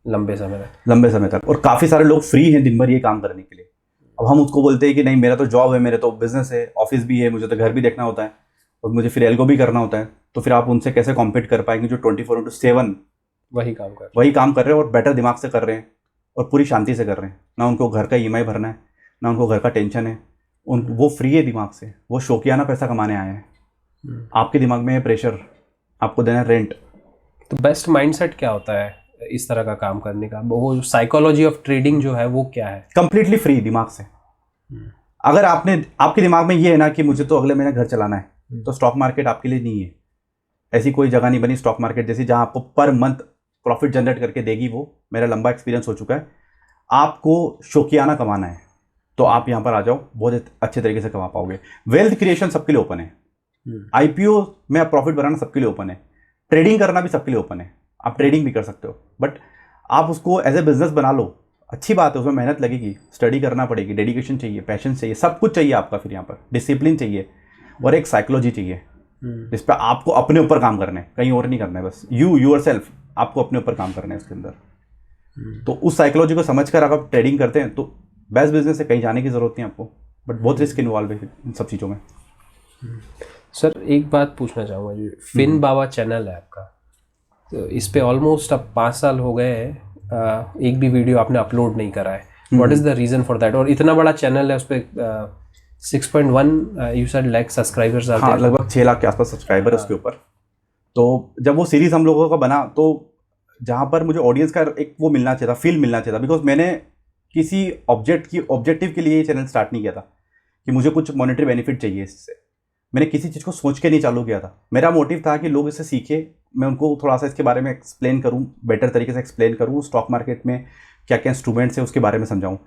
लंबे समय तक। और काफ़ी सारे लोग फ्री हैं दिन भर ये काम करने के लिए। अब हम उसको बोलते हैं कि नहीं मेरा तो जॉब है, मेरे तो बिजनेस है, ऑफिस भी है, मुझे तो घर भी देखना होता है और मुझे फिर एल्गो भी करना होता है। तो फिर आप उनसे कैसे कॉम्पीट कर पाएंगे जो 24/7 वही काम कर रहे हैं और बेटर दिमाग से कर रहे हैं और पूरी शांति से कर रहे हैं। ना उनको घर का EMI भरना है, ना उनको घर का टेंशन है, वो फ्री है दिमाग से, वो शौकियाना पैसा कमाने आए हैं। आपके दिमाग में है प्रेशर, आपको देना है रेंट। तो बेस्ट माइंडसेट क्या होता है इस तरह का काम करने का? वो साइकोलॉजी ऑफ ट्रेडिंग जो है वो क्या है? कंप्लीटली फ्री दिमाग से। अगर आपके दिमाग में ये है ना कि मुझे तो अगले महीने घर चलाना है, तो स्टॉक मार्केट आपके लिए नहीं है। ऐसी कोई जगह नहीं बनी स्टॉक मार्केट जैसी जहां आपको पर मंथ प्रॉफिट जनरेट करके देगी। वो मेरा लंबा एक्सपीरियंस हो चुका है। आपको शौकियाना कमाना है तो आप यहाँ पर आ जाओ, बहुत अच्छे तरीके से कमा पाओगे। वेल्थ क्रिएशन सबके लिए ओपन है। IPO में आप प्रॉफिट बनाना सबके लिए ओपन है। ट्रेडिंग करना भी सबके लिए ओपन है। आप ट्रेडिंग भी कर सकते हो बट आप उसको एज ए बिजनेस बना लो, अच्छी बात है। उसमें मेहनत लगेगी, स्टडी करना पड़ेगी, डेडिकेशन चाहिए, पैशन चाहिए, सब कुछ चाहिए आपका। फिर यहाँ पर डिसिप्लिन चाहिए और एक साइकोलॉजी चाहिए जिस पर आपको अपने ऊपर काम करना है, कहीं और नहीं करना है। बस योरसेल्फ आपको अपने ऊपर काम करना है उसके अंदर। तो उस साइकोलॉजी को समझ कर अगर आप ट्रेडिंग करते हैं तो बेस्ट बिजनेस से कहीं जाने की जरूरत नहीं आपको, बट बहुत रिस्क इन्वॉल्व है इन सब चीज़ों में। सर एक बात पूछना चाहूँगा, जो फिन बाबा चैनल है आपका, तो इस पे ऑलमोस्ट अब 5 साल हो गए हैं, एक भी वीडियो आपने अपलोड नहीं करा है। What is the reason for that? और इतना बड़ा चैनल है, उस पर 6.1 यू सेड लाइक सब्सक्राइबर्स आते हैं। लगभग 6 लाख के आसपास सब्सक्राइबर है उसके ऊपर। तो जब वो सीरीज़ हम लोगों का बना तो जहाँ पर मुझे ऑडियंस का एक वो मिलना चाहिए था, फील मिलना चाहिए था। बिकॉज मैंने किसी ऑब्जेक्टिव के लिए ये चैनल स्टार्ट नहीं किया था कि मुझे कुछ मॉनेटरी बेनिफिट चाहिए इससे। मैंने किसी चीज़ को सोच के नहीं चालू किया था। मेरा मोटिव था कि लोग इसे सीखे, मैं उनको थोड़ा सा इसके बारे में एक्सप्लेन करूं, बेटर तरीके से एक्सप्लेन करूं, स्टॉक मार्केट में क्या क्या इंस्ट्रूमेंट्स है उसके बारे में समझाऊं।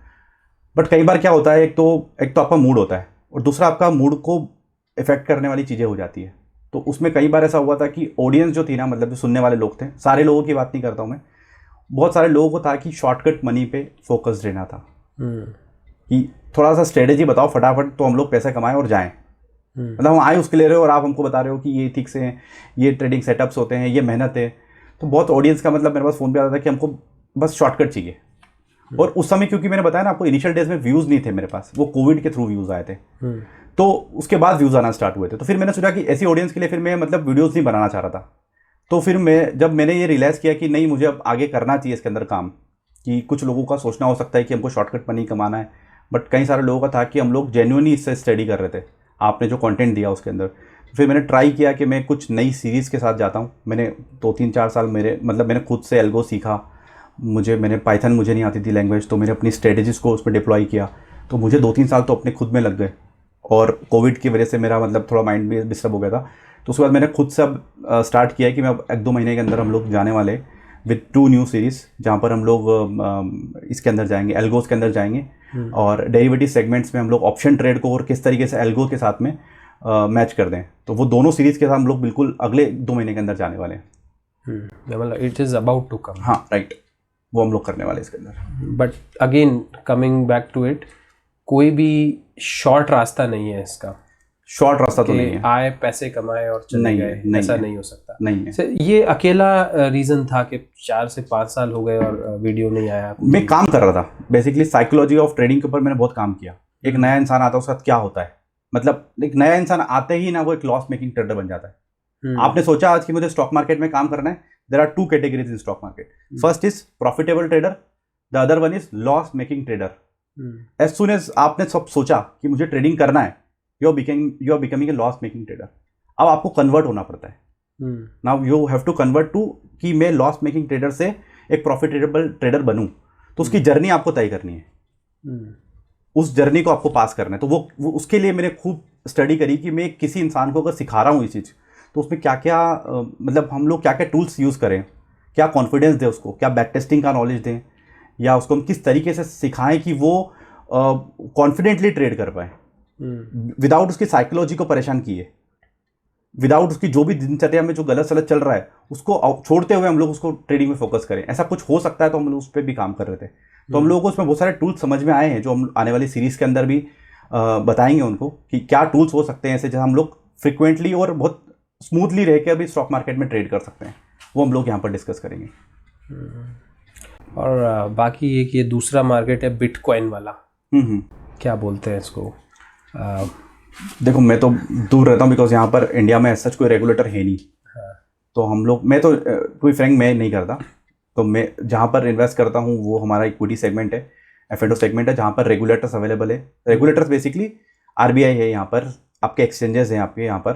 बट कई बार क्या होता है, एक तो आपका मूड होता है और दूसरा आपका मूड को इफेक्ट करने वाली चीज़ें हो जाती है। तो उसमें कई बार ऐसा हुआ था कि ऑडियंस जो थी ना, मतलब जो सुनने वाले लोग थे, सारे लोगों की बात नहीं करता हूँ मैं, बहुत सारे लोगों को था कि शॉर्टकट मनी पे फोकस्ड रहना था कि थोड़ा सा स्ट्रेटेजी बताओ फटाफट तो हम लोग पैसे कमाएं और जाएं। मतलब हम आए उसके ले रहे हो और आप हमको बता रहे हो कि ये ठीक से हैं, ये ट्रेडिंग सेटअप्स होते हैं, ये मेहनत है। तो बहुत ऑडियंस का मतलब मेरे पास फ़ोन पे आता था कि हमको बस शॉर्टकट चाहिए। और उस समय क्योंकि मैंने बताया ना आपको, इनिशियल डेज में व्यूज़ नहीं थे मेरे पास, वो कोविड के थ्रू व्यूज़ आए थे। तो उसके बाद व्यूज़ आना स्टार्ट हुए थे। तो फिर मैंने सोचा कि ऐसी ऑडियंस के लिए फिर मैं मतलब वीडियोज़ नहीं बनाना चाह रहा था। तो फिर जब मैंने ये रियलाइज़ किया कि नहीं, मुझे अब आगे करना चाहिए इसके अंदर काम, कि कुछ लोगों का सोचना हो सकता है कि हमको शॉर्टकट मनी कमाना है, बट कई सारे लोगों का था कि हम लोग जेन्युइनली इससे स्टडी कर रहे थे, आपने जो कंटेंट दिया उसके अंदर। फिर मैंने ट्राई किया कि मैं कुछ नई सीरीज़ के साथ जाता हूँ। मैंने 2-3-4 साल मैंने खुद से एल्गो सीखा। मैंने पाइथन मुझे नहीं आती थी लैंग्वेज, तो मैंने अपनी स्ट्रेटजीज़ को उस पर डिप्लॉय किया। तो मुझे 2-3 साल तो अपने खुद में लग गए और कोविड की वजह से मेरा मतलब थोड़ा माइंड भी डिस्टर्ब हो गया था। तो उसके बाद मैंने खुद से अब स्टार्ट किया कि मैं अब 1-2 महीने के अंदर हम लोग जाने वाले विद 2 न्यू सीरीज़, जहाँ पर हम लोग इसके अंदर जाएंगे, एल्गोज़ के अंदर जाएंगे और डेरिवेटिव सेगमेंट्स में हम लोग ऑप्शन ट्रेड को और किस तरीके से एल्गो के साथ में मैच कर दें। तो वो दोनों सीरीज़ के साथ हम लोग बिल्कुल अगले 2 महीने के अंदर जाने वाले हैं। मतलब it is about to come. हाँ राइट, वो हम लोग करने वाले इसके अंदर। But again coming back to it, कोई भी शॉर्ट रास्ता नहीं है इसका। शॉर्ट रास्ता तो नहीं है, आए पैसे कमाए और चले गए, ऐसा नहीं हो सकता। नहीं है। ये अकेला रीज़न था कि 4 से 5 साल हो गए और वीडियो नहीं आया? मैं काम कर रहा था बेसिकली साइकोलॉजी ऑफ ट्रेडिंग के ऊपर, मैंने बहुत काम किया। एक नया इंसान आता है उसके साथ क्या होता है, मतलब एक नया इंसान आते ही ना वो एक लॉस मेकिंग ट्रेडर बन जाता है। आपने सोचा आज कि मुझे स्टॉक मार्केट में काम करना है, there are 2 categories in stock market. First is profitable trader, the other one is loss making trader. As soon as आपने सब सोचा कि मुझे ट्रेडिंग करना है, you are becoming a loss making trader. अब आपको कन्वर्ट होना पड़ता है। Now you have to convert to कि मैं लॉस मेकिंग ट्रेडर से एक प्रॉफिटेबल ट्रेडर बनूं। तो उसकी जर्नी आपको तय करनी है, उस जर्नी को आपको पास करना है। तो वो उसके लिए मैंने खूब स्टडी करी कि मैं किसी इंसान को अगर सिखा रहा हूँ ये चीज़, तो उसमें क्या क्या मतलब हम लोग क्या क्या टूल्स यूज़ करें, क्या कॉन्फिडेंस दें उसको, क्या बैक टेस्टिंग का नॉलेज दें, या उसको हम किस तरीके से सिखाएं कि वो कॉन्फिडेंटली ट्रेड कर पाए विदाउट उसकी साइकोलॉजी को परेशान किए, विदाउट उसकी जो भी दिनचर्या में जो गलत सलत चल रहा है उसको छोड़ते हुए हम लोग उसको ट्रेडिंग में फोकस करें। ऐसा कुछ हो सकता है तो हम लोग उस पर भी काम कर रहे थे। तो हम लोगों को उसमें बहुत सारे टूल्स समझ में आए हैं जो हम आने वाली सीरीज़ के अंदर भी बताएंगे उनको कि क्या टूल्स हो सकते हैं ऐसे जहाँ हम लोग फ्रिक्वेंटली और बहुत स्मूथली रह के अभी स्टॉक मार्केट में ट्रेड कर सकते हैं, वो हम लोग यहाँ पर डिस्कस करेंगे। और बाकी एक ये दूसरा मार्केट है बिटकॉइन वाला, क्या बोलते हैं इसको? देखो मैं तो दूर रहता हूँ बिकॉज यहाँ पर इंडिया में सच कोई रेगुलेटर है नहीं। तो हम लोग, मैं तो कोई फ्रैंक मैं नहीं करता, तो मैं जहाँ पर इन्वेस्ट करता हूँ वो हमारा इक्विटी सेगमेंट है, F&O सेगमेंट है, जहाँ पर रेगुलेटर्स अवेलेबल है। रेगुलेटर्स बेसिकली RBI है, यहाँ पर आपके एक्सचेंजेस हैं आपके यहाँ पर।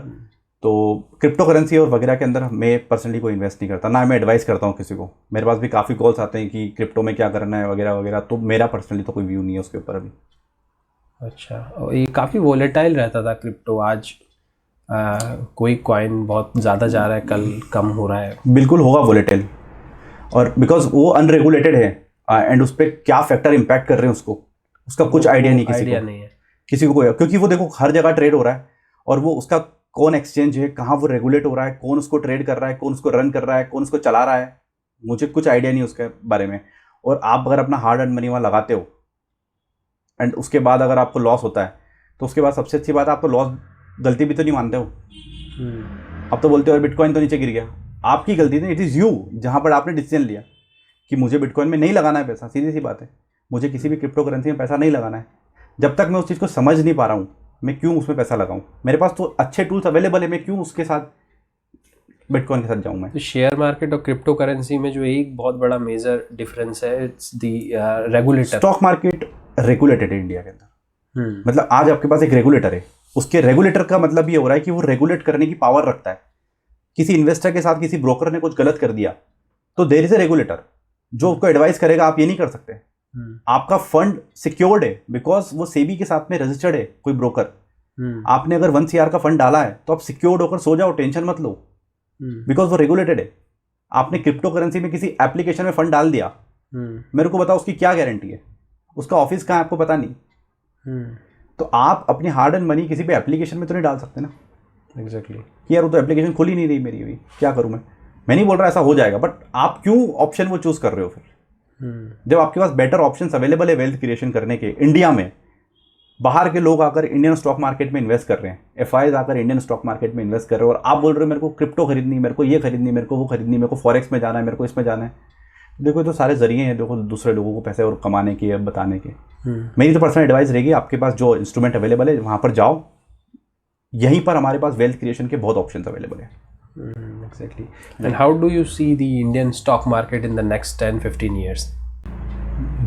तो क्रिप्टो करेंसी और वगैरह के अंदर मैं पर्सनली कोई इन्वेस्ट नहीं करता, ना मैं एडवाइस करता हूँ किसी को। मेरे पास भी काफ़ी कॉल्स आते हैं कि क्रिप्टो में क्या करना है वगैरह वगैरह, तो मेरा पर्सनली तो कोई व्यू नहीं है उसके ऊपर अभी। अच्छा, और ये काफ़ी वोलेटाइल रहता था क्रिप्टो, आज कोई कॉइन बहुत ज़्यादा जा रहा है, कल कम हो रहा है। बिल्कुल होगा वोलेटाइल, और बिकॉज वो अनरेगुलेटेड है एंड उस पर क्या फैक्टर इम्पैक्ट कर रहे हैं उसका कुछ आइडिया नहीं किसी को कोई, क्योंकि वो देखो हर जगह ट्रेड हो रहा है और वो उसका कौन एक्सचेंज है, कहाँ वो रेगुलेट हो रहा है, कौन उसको ट्रेड कर रहा है, कौन उसको रन कर रहा है, कौन उसको चला रहा है, मुझे कुछ आइडिया नहीं उसके बारे में। और आप अगर अपना हार्ड अर्न मनी वहाँ लगाते हो एंड उसके बाद अगर आपको लॉस होता है तो उसके बाद सबसे अच्छी बात है आप तो लॉस गलती भी तो नहीं मानते हो। आप तो बोलते हो बिटकॉइन तो नीचे गिर गया, आपकी गलती नहीं, इट इज़ यू, जहाँ पर आपने डिसीजन लिया कि मुझे बिटकॉइन में नहीं लगाना है पैसा। सीधी सी बात है, मुझे किसी भी क्रिप्टो करेंसी में पैसा नहीं लगाना है। जब तक मैं उस चीज़ को समझ नहीं पा रहा हूँ मैं क्यों उसमें पैसा लगाऊं, मेरे पास तो अच्छे टूल्स अवेलेबल है, मैं क्यों उसके साथ बिटकॉइन के साथ जाऊं मैं। तो शेयर मार्केट और क्रिप्टो करेंसी में जो एक बहुत बड़ा मेजर डिफरेंस है, it's the regulator. Stock market regulated है इंडिया के अंदर, मतलब आज आपके पास एक रेगुलेटर है, उसके रेगुलेटर का मतलब ये हो रहा है कि वो रेगुलेट करने की पावर रखता है। किसी इन्वेस्टर के साथ किसी ब्रोकर ने कुछ गलत कर दिया तो देयर इज ए रेगुलेटर जो उसको एडवाइस करेगा, आप ये नहीं कर सकते। आपका फंड सिक्योर्ड है बिकॉज वो सेबी के साथ में रजिस्टर्ड है कोई ब्रोकर। आपने अगर 1 CR का फंड डाला है तो आप सिक्योर्ड होकर सो जाओ, टेंशन मत लो, बिकॉज वो रेगुलेटेड है। आपने क्रिप्टो करेंसी में किसी एप्लीकेशन में फंड डाल दिया, मेरे को बताओ उसकी क्या गारंटी है, उसका ऑफिस कहाँ है आपको पता नहीं। तो आप अपनी हार्ड एंड मनी किसी भी एप्लीकेशन में तो नहीं डाल सकते ना। एग्जैक्टली कि यार वो तो एप्लीकेशन खुल ही नहीं रही मेरी, अभी क्या करूँ मैं नहीं बोल रहा ऐसा हो जाएगा, बट आप क्यों ऑप्शन वो चूज कर रहे हो फिर, जब आपके पास बेटर ऑप्शंस अवेलेबल है वेल्थ क्रिएशन करने के। इंडिया में बाहर के लोग आकर इंडियन स्टॉक मार्केट में इन्वेस्ट कर रहे हैं, FIs आकर इंडियन स्टॉक मार्केट में इन्वेस्ट कर रहे हो, और आप बोल रहे हो मेरे को क्रिप्टो खरीदनी, मेरे को ये खरीदनी, मेरे को वो खरीदनी, मेरे को फॉरेक्स में जाना है, मेरे को इसमें जाना है। देखो तो सारे जरिए हैं, देखो दूसरे लोगों को पैसे और कमाने के, बताने के। मेरी तो पर्सनल एडवाइस रहेगी, आपके पास जो इंस्ट्रूमेंट अवेलेबल है वहाँ पर जाओ, यहीं पर हमारे पास वेल्थ क्रिएशन के बहुत ऑप्शन अवेलेबल है। Exactly. And how do you see the Indian stock market in the next 10-15 years?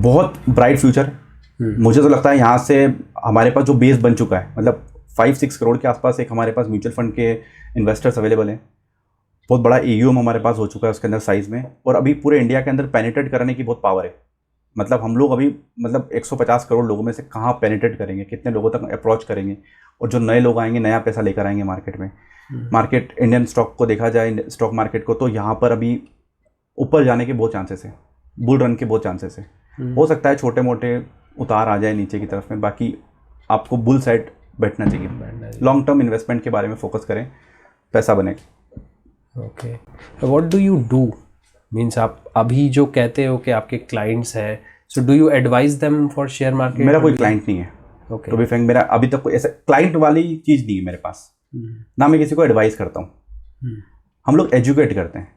बहुत ब्राइट फ्यूचर है। मुझे तो लगता है यहाँ से हमारे पास जो बेस बन चुका है, मतलब 5-6 करोड़ के आसपास एक हमारे पास म्यूचुअल फंड के इन्वेस्टर्स अवेलेबल हैं। बहुत बड़ा AUM हमारे पास हो चुका है उसके अंदर साइज़ में, और अभी पूरे इंडिया के अंदर पेनिट्रेट करने की बहुत पावर है। मतलब हम लोग अभी 150 करोड़ लोगों में से कहाँ पेनिट्रेट करेंगे, कितने लोगों तक अप्रोच करेंगे, और जो नए लोग आएंगे नया पैसा लेकर आएंगे मार्केट में। मार्केट इंडियन स्टॉक को देखा जाए, स्टॉक मार्केट को, तो यहाँ पर अभी ऊपर जाने के बहुत चांसेस है, बुल रन के बहुत चांसेस है। हो सकता है छोटे मोटे उतार आ जाए नीचे की तरफ में, बाकी आपको बुल साइड बैठना चाहिए। लॉन्ग टर्म इन्वेस्टमेंट के बारे में फोकस करें, पैसा बने। Okay, what do you do, means आप अभी जो कहते हो कि आपके क्लाइंट्स हैं, so do you advice them for share market? मेरा कोई क्लाइंट नहीं है, तो भी फ्रैंक, मेरा अभी तक कोई ऐसा क्लाइंट वाली चीज़ नहीं है मेरे पास, ना मैं किसी को एडवाइस करता हूँ। हम लोग एजुकेट करते हैं।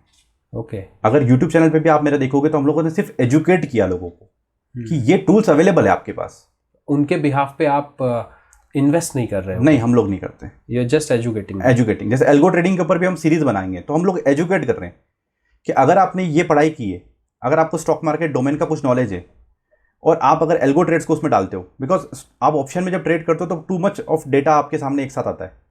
ओके, अगर यूट्यूब चैनल पे भी आप मेरा देखोगे तो हम लोगों ने सिर्फ एजुकेट किया लोगों को कि ये टूल्स अवेलेबल है आपके पास। उनके बिहाफ पे आप इन्वेस्ट नहीं कर रहे हो? नहीं, हम लोग नहीं करते, यू आर जस्ट एजुकेटिंग। जैसे एल्गो ट्रेडिंग के ऊपर भी हम सीरीज बनाएंगे, तो हम लोग एजुकेट कर रहे हैं कि अगर आपने ये पढ़ाई की है, अगर आपको स्टॉक मार्केट डोमेन का कुछ नॉलेज है, और आप अगर एल्गो ट्रेड्स को उसमें डालते हो, बिकॉज आप ऑप्शन में जब ट्रेड करते हो तो टू मच ऑफ डेटा आपके सामने एक साथ आता है।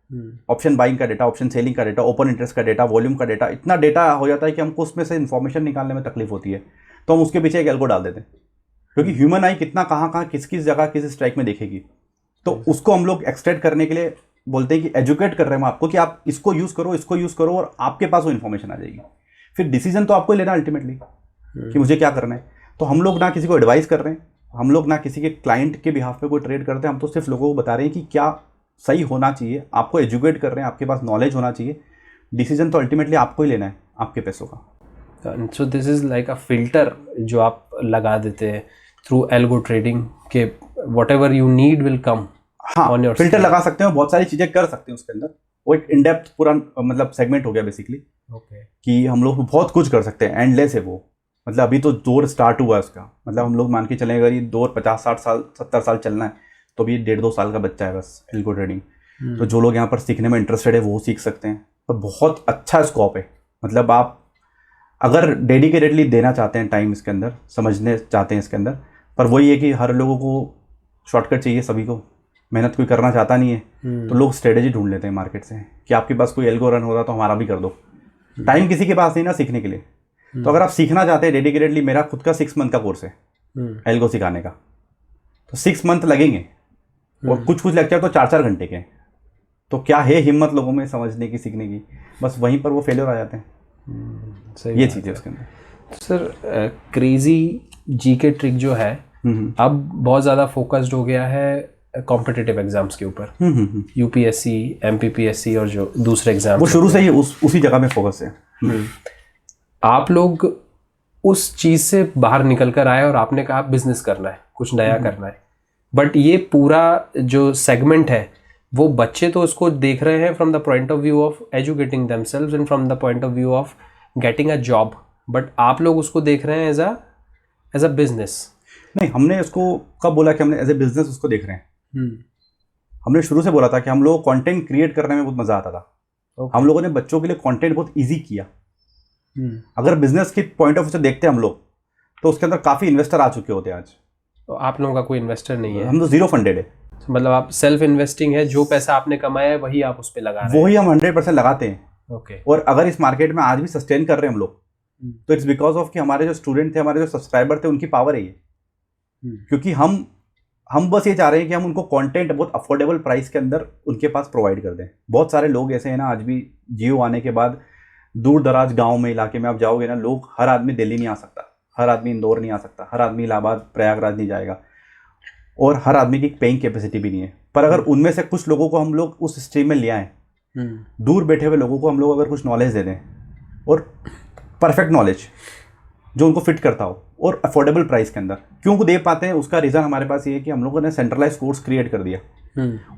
ऑप्शन बाइंग का डेटा, ऑप्शन सेलिंग का डेटा, ओपन इंटरेस्ट का डेटा, वॉल्यूम का डेटा, इतना डेटा हो जाता है कि हमको उसमें से इन्फॉर्मेशन निकालने में तकलीफ होती है। तो हम उसके पीछे एक एल्गो डाल देते हैं, क्योंकि ह्यूमन आई कितना कहाँ किस किस जगह किस स्ट्राइक में देखेगी। तो उसको हम लोग एक्सट्रैक्ट करने के लिए बोलते हैं कि एजुकेट कर रहे हैं हम आपको कि आप इसको यूज़ करो, इसको यूज़ करो, और आपके पास वो इन्फॉर्मेशन आ जाएगी। फिर डिसीजन तो आपको ही लेना अल्टीमेटली कि मुझे क्या करना है। तो हम लोग ना किसी को एडवाइस कर रहे हैं, हम लोग ना किसी के क्लाइंट के बिहाफ पे कोई ट्रेड करते हैं, हम तो सिर्फ लोगों को बता रहे हैं कि क्या सही होना चाहिए, आपको एजुकेट कर रहे हैं, आपके पास नॉलेज होना चाहिए। डिसीजन तो अल्टीमेटली आपको ही लेना है आपके पैसों का। So this is like a filter जो आप लगा देते हैं थ्रू एल्गो ट्रेडिंग के what ever you need will come. हाँ, फिल्टर लगा सकते हैं, बहुत सारी चीज़ें कर सकते हैं उसके अंदर। वो एक इनडेप्थ पूरा मतलब सेगमेंट हो गया बेसिकली। कि हम लोग बहुत कुछ कर सकते हैं, एंडलेस है वो। मतलब अभी तो दौर स्टार्ट हुआ है उसका, मतलब हम लोग मान के चलें अगर ये दौर 50-60 साल 70 साल चलना है तो भी 1.5-2 साल का बच्चा है बस एल्गो ट्रेडिंग। तो जो लोग यहाँ पर सीखने में इंटरेस्टेड है वो सीख सकते हैं, और बहुत अच्छा स्कोप है। मतलब आप अगर डेडिकेटेडली देना चाहते हैं टाइम इसके अंदर, समझने चाहते हैं इसके अंदर, पर वही है कि हर लोगों को शॉर्टकट चाहिए, सभी को मेहनत कोई करना चाहता नहीं है। तो लोग स्ट्रेटेजी ढूंढ लेते हैं मार्केट से कि आपके पास कोई एल्गो रन हो रहा तो हमारा भी कर दो। टाइम किसी के पास नहीं ना सीखने के लिए। तो अगर आप सीखना चाहते हैं डेडिकेटेडली, मेरा खुद का 6 मंथ का कोर्स है एल्गो सिखाने का, तो 6 मंथ लगेंगे और कुछ लेक्चर तो 4-4 घंटे के। तो क्या है हिम्मत लोगों में समझने की, सीखने की, बस वहीं पर वो फेलियर आ जाते हैं। ये चीज़ है उसके अंदर। सर क्रेजी जीके ट्रिक जो है अब बहुत ज़्यादा फोकस्ड हो गया है कॉम्पिटिटिव एग्जाम्स के ऊपर, यूपीएससी, एमपीपीएससी और जो दूसरे एग्जाम, वो शुरू से ही उसी जगह में फोकस है। आप लोग उस चीज़ से बाहर निकल कर आए और आपने कहा बिजनेस करना है, कुछ नया करना है। बट ये पूरा जो सेगमेंट है वो बच्चे तो उसको देख रहे हैं from the point of view of educating themselves and from the point of view of getting a job, but आप लोग उसको देख रहे हैं एज अ बिजनेस। नहीं, हमने उसको कब बोला कि हमने एज ए बिजनेस उसको देख रहे हैं? हमने शुरू से बोला था कि हम लोग कंटेंट क्रिएट करने में बहुत मजा आता था। हम लोगों ने बच्चों के लिए कंटेंट बहुत इजी किया। अगर बिजनेस के पॉइंट ऑफ व्यू से देखते हैं हम लोग, तो उसके अंदर काफी इन्वेस्टर आ चुके होते हैं आज। तो आप लोगों का कोई इन्वेस्टर नहीं है? हम तो 0 फंडेड है। मतलब आप सेल्फ इन्वेस्टिंग है, जो पैसा आपने कमाया है वही आप उस पर लगा रहे हैं? वही हम 100% लगाते हैं। ओके। और अगर इस मार्केट में आज भी सस्टेन कर रहे हैं हम लोग, तो इट्स बिकॉज ऑफ कि हमारे जो स्टूडेंट थे, हमारे जो सब्सक्राइबर थे, उनकी पावर है ये। क्योंकि हम बस ये चाह रहे हैं कि हम उनको कंटेंट बहुत अफोर्डेबल प्राइस के अंदर उनके पास प्रोवाइड कर दें। बहुत सारे लोग ऐसे हैं ना, आज भी जियो आने के बाद दूर दराज गांव में, इलाके में आप जाओगे ना, लोग, हर आदमी दिल्ली नहीं आ सकता, हर आदमी इंदौर नहीं आ सकता, हर आदमी इलाहाबाद प्रयागराज नहीं जाएगा, और हर आदमी की पेइंग कैपेसिटी भी नहीं है। पर अगर उनमें से कुछ लोगों को हम लोग उस स्ट्रीम में ले आएँ, दूर बैठे हुए लोगों को हम लोग अगर कुछ नॉलेज दे दें, और परफेक्ट नॉलेज जो उनको फिट करता हो और अफोर्डेबल प्राइस के अंदर, क्यों दे पाते हैं? उसका रीज़न हमारे पास ये है कि हम लोगों ने सेंट्रलाइज कोर्स क्रिएट कर दिया।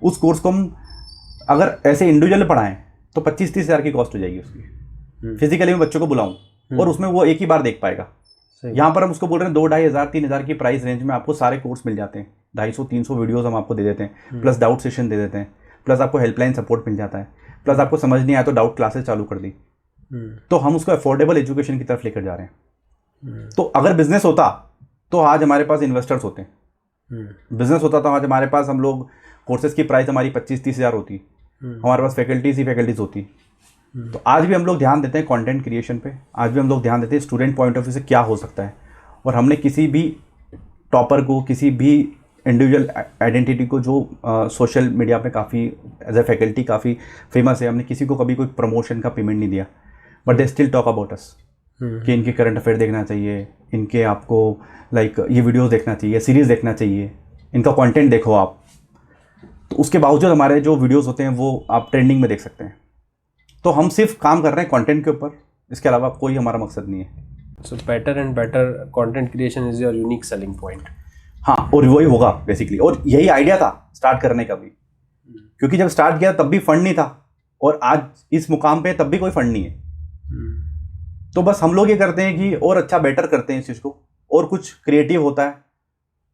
उस कोर्स को हम अगर ऐसे इंडिविजुअल पढ़ाएं तो 25-30 हज़ार की कॉस्ट हो जाएगी उसकी। फिजिकली मैं बच्चों को बुलाऊं और उसमें वो एक ही बार देख पाएगा। यहाँ पर हम उसको बोल रहे हैं 2-2.5 हज़ार 3 हज़ार की प्राइस रेंज में आपको सारे कोर्स मिल जाते हैं। 250-300 वीडियोस हम आपको दे देते हैं, प्लस डाउट सेशन दे देते हैं, प्लस आपको हेल्पलाइन सपोर्ट मिल जाता है, प्लस आपको समझ नहीं आया तो डाउट क्लासेस चालू कर दी। तो हम उसको अफोर्डेबल एजुकेशन की तरफ लेकर जा रहे हैं। तो अगर बिजनेस होता तो आज हमारे पास इन्वेस्टर्स होते हैं। बिजनेस होता तो आज हमारे पास, हम लोग कोर्सेज की प्राइस हमारी 25-30 हज़ार होती, हमारे पास फैकल्टीज होती। तो आज भी हम लोग ध्यान देते हैं कंटेंट क्रिएशन पे, आज भी हम लोग ध्यान देते हैं स्टूडेंट पॉइंट ऑफ व्यू से क्या हो सकता है। और हमने किसी भी टॉपर को, किसी भी इंडिविजुअल आइडेंटिटी को जो सोशल मीडिया पे काफ़ी एज ए फैकल्टी काफ़ी फेमस है, हमने किसी को कभी कोई प्रमोशन का पेमेंट नहीं दिया, but they still talk about us कि इनके करंट अफेयर देखना चाहिए, इनके आपको लाइक ये वीडियोस देखना चाहिए, सीरीज़ देखना चाहिए, इनका कंटेंट देखो आप। तो उसके बावजूद हमारे जो वीडियोस होते हैं वो आप ट्रेंडिंग में देख सकते हैं। तो हम सिर्फ काम कर रहे हैं कंटेंट के ऊपर, इसके अलावा कोई हमारा मकसद नहीं है। So better and better content creation is your unique selling point. हाँ, और वही होगा बेसिकली, और यही आइडिया था स्टार्ट करने का भी। क्योंकि जब स्टार्ट किया तब भी फंड नहीं था, और आज इस मुकाम पे तब भी कोई फंड नहीं है। तो बस हम लोग ये करते हैं कि और अच्छा बेटर करते हैं इस चीज़ को, और कुछ क्रिएटिव होता है।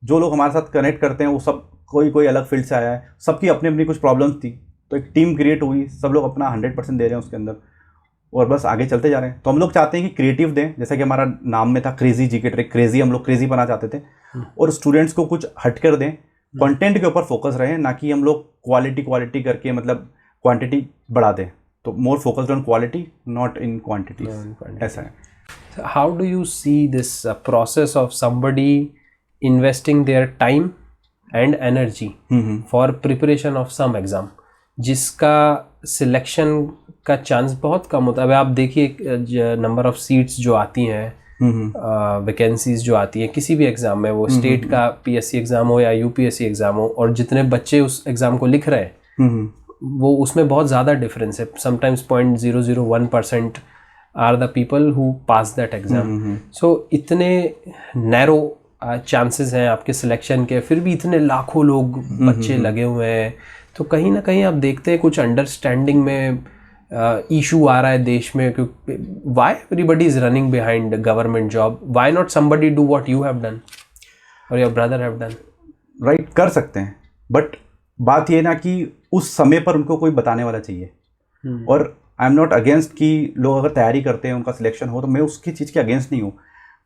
जो लोग हमारे साथ कनेक्ट करते हैं वो सब कोई अलग फील्ड से आया है, सबकी अपनी अपनी कुछ प्रॉब्लम्स थी, तो एक टीम क्रिएट हुई, सब लोग अपना 100% दे रहे हैं उसके अंदर, और बस आगे चलते जा रहे हैं। तो हम लोग चाहते हैं कि क्रिएटिव दें, जैसा कि हमारा नाम में था क्रेजी जीके ट्रिक, क्रेजी, हम लोग क्रेजी बना चाहते थे, और स्टूडेंट्स को कुछ हट कर दें, कंटेंट के ऊपर फोकस रहे, ना कि हम लोग क्वालिटी करके मतलब क्वांटिटी बढ़ा दें। तो more focused on quality, not in quantity, ऐसा है। How do you see this process of somebody investing their time and energy for preparation of some exam, जिसका सिलेक्शन का चांस बहुत कम होता है। अब आप देखिए नंबर ऑफ सीट्स जो आती हैं, वैकेंसीज जो आती हैं किसी भी एग्ज़ाम में, वो स्टेट का पीएससी एग्ज़ाम हो या यूपीएससी एग्ज़ाम हो, और जितने बच्चे उस एग्ज़ाम को लिख रहे हैं वो उसमें बहुत ज़्यादा डिफरेंस है। Sometimes 0.001% are the people who pass that exam. So इतने नैरो चांसेस हैं आपके सिलेक्शन के, फिर भी इतने लाखों लोग बच्चे लगे हुए हैं। तो कहीं ना कहीं आप देखते हैं कुछ अंडरस्टैंडिंग में इशू आ रहा है देश में, क्योंकि why everybody is running behind government job, why not somebody do what you have done और your brother have done. Right, कर सकते हैं, बट बात ये ना कि उस समय पर उनको कोई बताने वाला चाहिए। और आई एम नॉट अगेंस्ट कि लोग अगर तैयारी करते हैं उनका सिलेक्शन हो, तो मैं उसकी चीज़ के अगेंस्ट नहीं हूँ।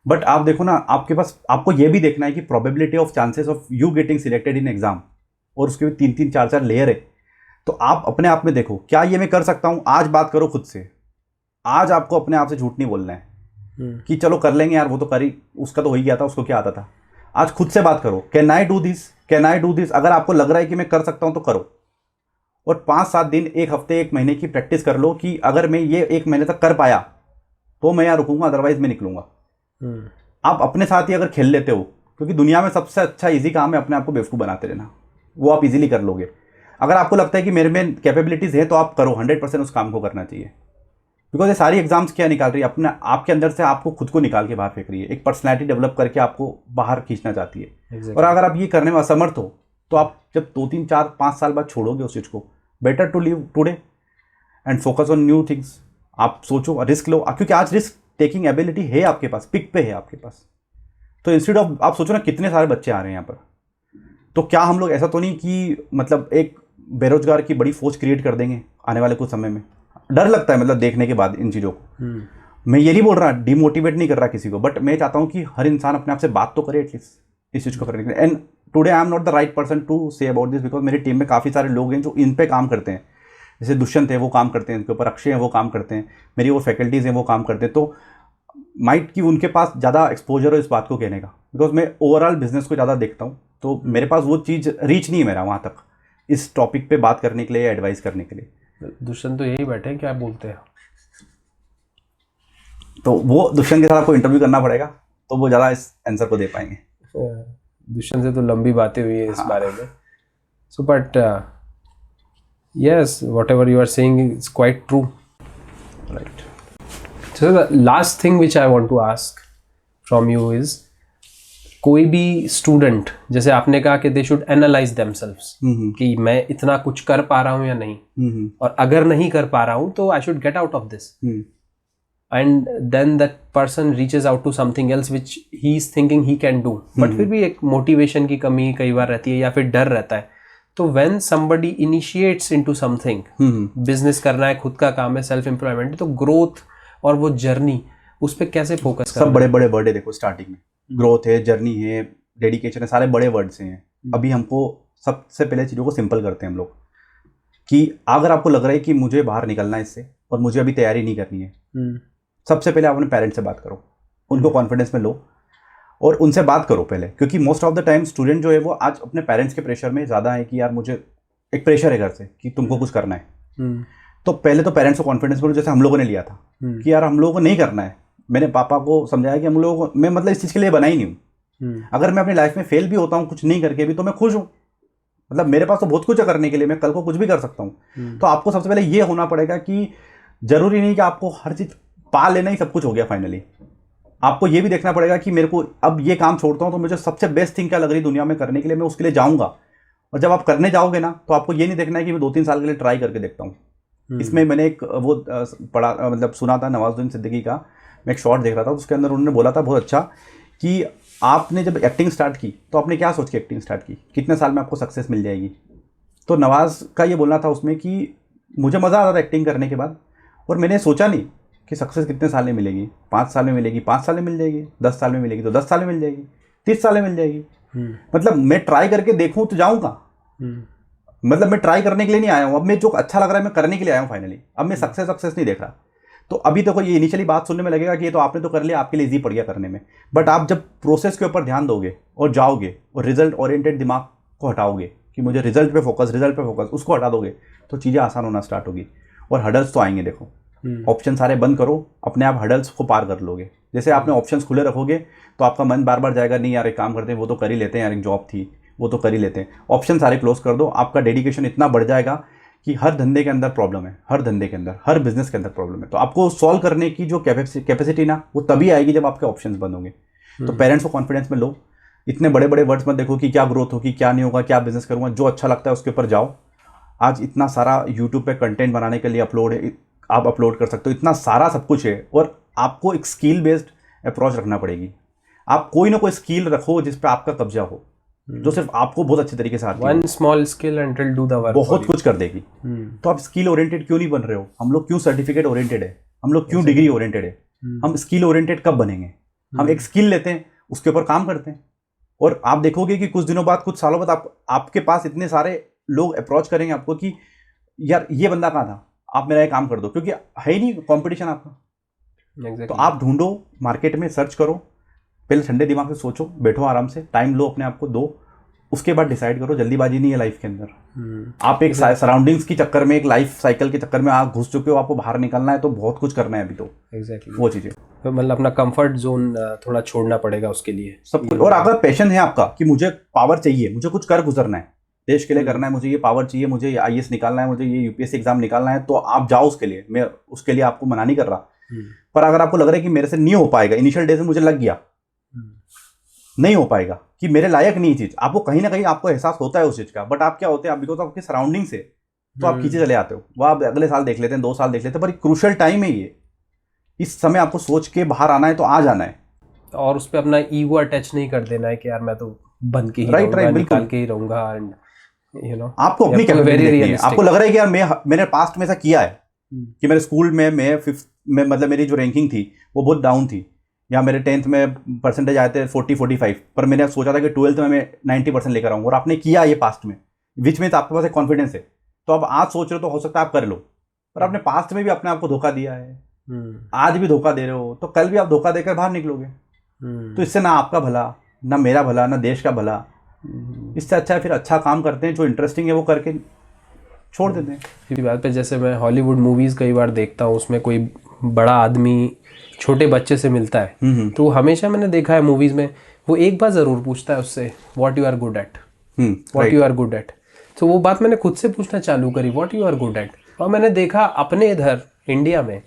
बट आप देखो ना, आपके पास आपको ये भी देखना है कि probability of chances of you getting selected in exam, और उसके भी 3-3 4-4 लेयर है। तो आप अपने आप में देखो, क्या ये मैं कर सकता हूँ? आज बात करो खुद से। आज आपको अपने आप से झूठ नहीं बोलना है कि चलो कर लेंगे यार, वो तो करी, उसका तो हो ही गया था, उसको क्या आता था। आज खुद से बात करो, can I do this, can I do this. अगर आपको लग रहा है कि मैं कर सकता हूँ तो करो, और 5-7 दिन, 1 हफ्ते, 1 महीने की प्रैक्टिस कर लो कि अगर मैं ये 1 महीने तक कर पाया तो मैं यहाँ रुकूंगा, अदरवाइज मैं निकलूंगा। आप अपने साथ ही अगर खेल लेते हो, क्योंकि दुनिया में सबसे अच्छा इजी काम है अपने आप को बेवकूफ़ बनाते रहना, वो आप इजीली कर लोगे। अगर आपको लगता है कि मेरे में कैपेबिलिटीज़ है तो आप करो, 100% उस काम को करना चाहिए। बिकॉज ये सारी एग्जाम्स क्या निकाल रही है, अपने आपके अंदर से आपको खुद को निकाल के बाहर फेंक रही है, एक पर्सनैलिटी डेवलप करके आपको बाहर खींचना चाहती है। और अगर आप ये करने में असमर्थ हो तो आप जब 2-3-4-5 साल बाद छोड़ोगे उस चीज़ को, better to live today and focus on new things. आप सोचो, रिस्क लो, क्योंकि आज रिस्क टेकिंग एबिलिटी है आपके पास, पिक पे है आपके पास। तो इंस्टेड ऑफ, आप सोचो ना कितने सारे बच्चे आ रहे हैं यहाँ पर, तो क्या हम लोग ऐसा तो नहीं कि मतलब एक बेरोजगार की बड़ी फौज क्रिएट कर देंगे आने वाले कुछ समय में? डर लगता है मतलब देखने के बाद इन चीज़ों को। मैं ये नहीं बोल रहा, डिमोटिवेट नहीं कर रहा किसी को, बट मैं चाहता हूँ कि हर इंसान अपने आप से बात तो करे एटलीस्ट इस चीज़ को करने के लिए। And today I am not the right person to say about this, because मेरी टीम में काफ़ी सारे लोग हैं जो इन पे काम करते हैं। जैसे दुष्यंत है, वो काम करते हैं इनके ऊपर, अक्षय है, वो काम करते हैं, मेरी वो फैकल्टीज़ हैं, वो काम करते हैं। तो माइट कि उनके पास ज़्यादा एक्सपोजर हो इस बात को कहने का, बिकॉज मैं ओवरऑल बिजनेस को ज़्यादा देखता हूँ, तो मेरे पास वो चीज़ रीच नहीं है मेरा वहाँ तक इस टॉपिक पे बात करने के लिए या एडवाइस करने के लिए। दुष्यंत तो यही बैठे हैं, क्या बोलते हैं? तो वो दुष्यंत के साथ आपको इंटरव्यू करना पड़ेगा, तो वो ज़्यादा इस आंसर को दे पाएंगे। दुष्यंत से तो लंबी बातें हुई है इस बारे में। So but yes, whatever you are saying is quite true, right. So the last thing which I want to ask from you is, कोई भी स्टूडेंट, जैसे आपने कहा कि दे शुड एनालाइज देमसेल्व्स कि मैं इतना कुछ कर पा रहा हूँ या नहीं, और अगर नहीं कर पा रहा हूँ तो I should get out of this, and then that person reaches out to something else which he is thinking he can do, but फिर भी एक मोटिवेशन की कमी कई बार रहती है या फिर डर रहता है। तो when somebody initiates into something, business करना है, खुद का काम है, सेल्फ एम्प्लॉयमेंट, तो ग्रोथ और वो जर्नी, उस पर कैसे फोकस करना? सब बड़े बड़े वर्ड है, देखो स्टार्टिंग में ग्रोथ है, जर्नी है, डेडिकेशन है, सारे बड़े वर्ड्स हैं। अभी हमको सबसे पहले चीज़ों को सिंपल करते हैं हम लोग, कि अगर आपको लग रहा है कि मुझे बाहर निकलना है इससे और मुझे अभी तैयारी नहीं करनी है, सबसे पहले आप अपने पेरेंट्स से बात करो, उनको कॉन्फिडेंस में लो और उनसे बात करो पहले। क्योंकि most of the time student जो है वो आज अपने पेरेंट्स के प्रेशर में ज़्यादा है कि यार मुझे एक प्रेशर है घर से कि तुमको कुछ करना है। तो पहले तो पेरेंट्स को कॉन्फिडेंस में, जैसे हम लोगों ने लिया था कि यार हम लोगों को नहीं करना है। मैंने पापा को समझाया कि हम लोगों को, मैं मतलब इस चीज़ के लिए बना ही नहीं हूँ। अगर मैं अपनी लाइफ में फेल भी होता हूँ कुछ नहीं करके भी, तो मैं खुश हूँ। मतलब मेरे पास तो बहुत कुछ है करने के लिए, मैं कल को कुछ भी कर सकता हूँ। तो आपको सबसे पहले ये होना पड़ेगा कि जरूरी नहीं कि आपको हर चीज़ पा लेना ही सब कुछ हो गया फाइनली। आपको ये भी देखना पड़ेगा कि मेरे को अब ये काम छोड़ता हूँ तो मुझे सबसे बेस्ट थिंग क्या लग रही दुनिया में करने के लिए, मैं उसके लिए जाऊँगा। और जब आप करने जाओगे ना, तो आपको ये नहीं देखना है कि मैं 2-3 साल के लिए ट्राई करके देखता हूँ। इसमें मैंने एक वो पढ़ा, मतलब सुना था नवाजुद्दीन सिद्दीकी का, मैं एक शॉर्ट देख रहा था, उसके अंदर उन्होंने बोला था बहुत अच्छा कि आपने जब एक्टिंग स्टार्ट की तो आपने क्या सोच के एक्टिंग स्टार्ट की, कितने साल में आपको सक्सेस मिल जाएगी। तो नवाज का ये बोलना था उसमें कि मुझे मज़ा आता था एक्टिंग करने के बाद, और मैंने सोचा नहीं कि सक्सेस कितने साल में मिलेगी, 5 साल में मिलेगी, 5 साल में मिल जाएगी, 10 साल में मिलेगी तो 10 साल में मिल जाएगी, 30 साल में मिल जाएगी। मतलब मैं ट्राई करके देखूँ तो जाऊँगा। मतलब मैं ट्राई करने के लिए नहीं आया हूँ, अब मैं जो अच्छा लग रहा है मैं करने के लिए आया हूँ फाइनली। अब मैं सक्सेस नहीं देख रहा। तो अभी देखो ये इनिशियली बात सुनने में लगेगा कि ये तो आपने तो कर लिया, आपके लिए इजी पड़ गया करने में, बट आप जब प्रोसेस के ऊपर ध्यान दोगे और जाओगे और रिजल्ट ओरिएंटेड दिमाग को हटाओगे कि मुझे रिजल्ट पे फोकस, उसको हटा दोगे तो चीज़ें आसान होना स्टार्ट होगी। और हडल्स तो आएंगे, देखो ऑप्शन सारे बंद करो, अपने आप हडल्स को पार कर लोगे। जैसे आपने ऑप्शंस खुले रखोगे तो आपका मन बार बार जाएगा, नहीं यार एक काम करते हैं, वो तो कर ही लेते हैं यार, एक जॉब थी वो तो कर ही लेते हैं। ऑप्शन सारे क्लोज कर दो, आपका डेडिकेशन इतना बढ़ जाएगा कि हर धंधे के अंदर प्रॉब्लम है, हर धंधे के अंदर, हर बिजनेस के अंदर प्रॉब्लम है, तो आपको सॉल्व करने की जो कैपेसिटी ना, वो तभी आएगी जब आपके ऑप्शंस बंद होंगे। तो पेरेंट्स को कॉन्फिडेंस में लो, इतने बड़े बड़े वर्ड्स मत देखो कि क्या ग्रोथ होगी, क्या नहीं होगा, क्या बिजनेस करूँगा, जो अच्छा लगता है उसके ऊपर जाओ। आज इतना सारा यूट्यूब पे कंटेंट बनाने के लिए आप अपलोड कर सकते हो, इतना सारा सब कुछ है। और आपको एक स्किल बेस्ड अप्रोच रखना पड़ेगी। आप कोई ना कोई स्किल रखो जिस पे आपका कब्जा हो, जो सिर्फ आपको बहुत अच्छे तरीके से आती है। One small skill and will do the work, बहुत कुछ कर देगी। तो आप स्किल ओरिएंटेड क्यों नहीं बन रहे हो? हम लोग क्यों सर्टिफिकेट ओरिएंटेड है, हम लोग क्यों डिग्री ओरिएंटेड है? हम स्किल ओरिएंटेड कब बनेंगे? हम एक स्किल लेते हैं, उसके ऊपर काम करते हैं, और आप देखोगे कि कुछ दिनों बाद, कुछ सालों बाद आपके पास इतने सारे लोग अप्रोच करेंगे आपको कि यार ये बंदा कहाँ था, आप मेरा ये काम कर दो, क्योंकि है ही नहीं कंपटीशन आपका। तो आप ढूंढो, मार्केट में सर्च करो, पहले ठंडे दिमाग से सोचो, बैठो आराम से, टाइम लो, अपने आप को दो, उसके बाद डिसाइड करो। जल्दीबाजी नहीं है लाइफ के अंदर। आप एक सराउंडिंग्स के चक्कर में, एक लाइफ साइकिल के चक्कर में आप घुस चुके हो, आपको बाहर निकलना है तो बहुत कुछ करना है अभी तो। एग्जैक्टली वो चीज़ें तो मतलब अपना कंफर्ट जोन थोड़ा छोड़ना पड़ेगा उसके लिए, सब कुछ। और अगर पैशन है आपका कि मुझे पावर चाहिए, मुझे कुछ कर गुजरना है, देश के लिए करना है, मुझे ये पावर चाहिए, मुझे IAS निकालना है, मुझे ये UPSC एग्जाम निकालना है, तो आप जाओ उसके लिए। मैं उसके लिए आपको मना नहीं कर रहा, पर अगर आपको लग रहा है कि मेरे से नहीं हो पाएगा, इनिशियल डेज में मुझे लग गया नहीं हो पाएगा, कि मेरे लायक नहीं चीज़, आपको कहीं ना कहीं आपको एहसास होता है उस चीज़ का, बट आप क्या होते हैं, आप बिकॉज आपकी सराउंडिंग से तो आप खींचे चले आते हो, वो आप अगले साल देख लेते हैं, 2 साल देख लेते हैं, पर एक क्रूशियल टाइम है ये। इस समय आपको सोच के बाहर आना है तो आ जाना है, और उस पर अपना ईगो अटैच नहीं कर देना है कि यार मैं तो बन के ही रहूंगा, निकाल के ही रहूंगा, एंड यू नो आपको अपनी कैपेबिलिटी देखनी है। आपको लग रहा है कि यार मैंने पास्ट में ऐसा किया है कि मेरे स्कूल में मैं 5th में, मतलब मेरी जो रैंकिंग थी वो बहुत डाउन थी, या मेरे 10th में परसेंटेज आए थे 40-45, पर मैंने सोचा था कि 12th में मैं 90% लेकर आऊँगा, और आपने किया ये पास्ट में, विच में आपके पास एक कॉन्फिडेंस है, तो अब आज सोच रहे हो तो हो सकता है आप कर लो, पर आपने पास्ट में भी अपने आप को धोखा दिया है, आज भी धोखा दे रहे हो, तो कल भी आप धोखा देकर बाहर निकलोगे। तो इससे ना आपका भला, ना मेरा भला, ना देश का भला। इससे अच्छा है फिर अच्छा काम करते हैं, जो इंटरेस्टिंग है वो करके छोड़ देते हैं। इसी बात पे, जैसे मैं हॉलीवुड मूवीज़ कई बार देखता हूँ, उसमें कोई बड़ा आदमी छोटे बच्चे से मिलता है, तो हमेशा मैंने देखा है मूवीज़ में, वो एक बात ज़रूर पूछता है उससे, what you are good at, what you are good at. तो वो बात मैंने खुद से पूछना चालू करी, what you are good at. और मैंने देखा अपने इधर इंडिया में,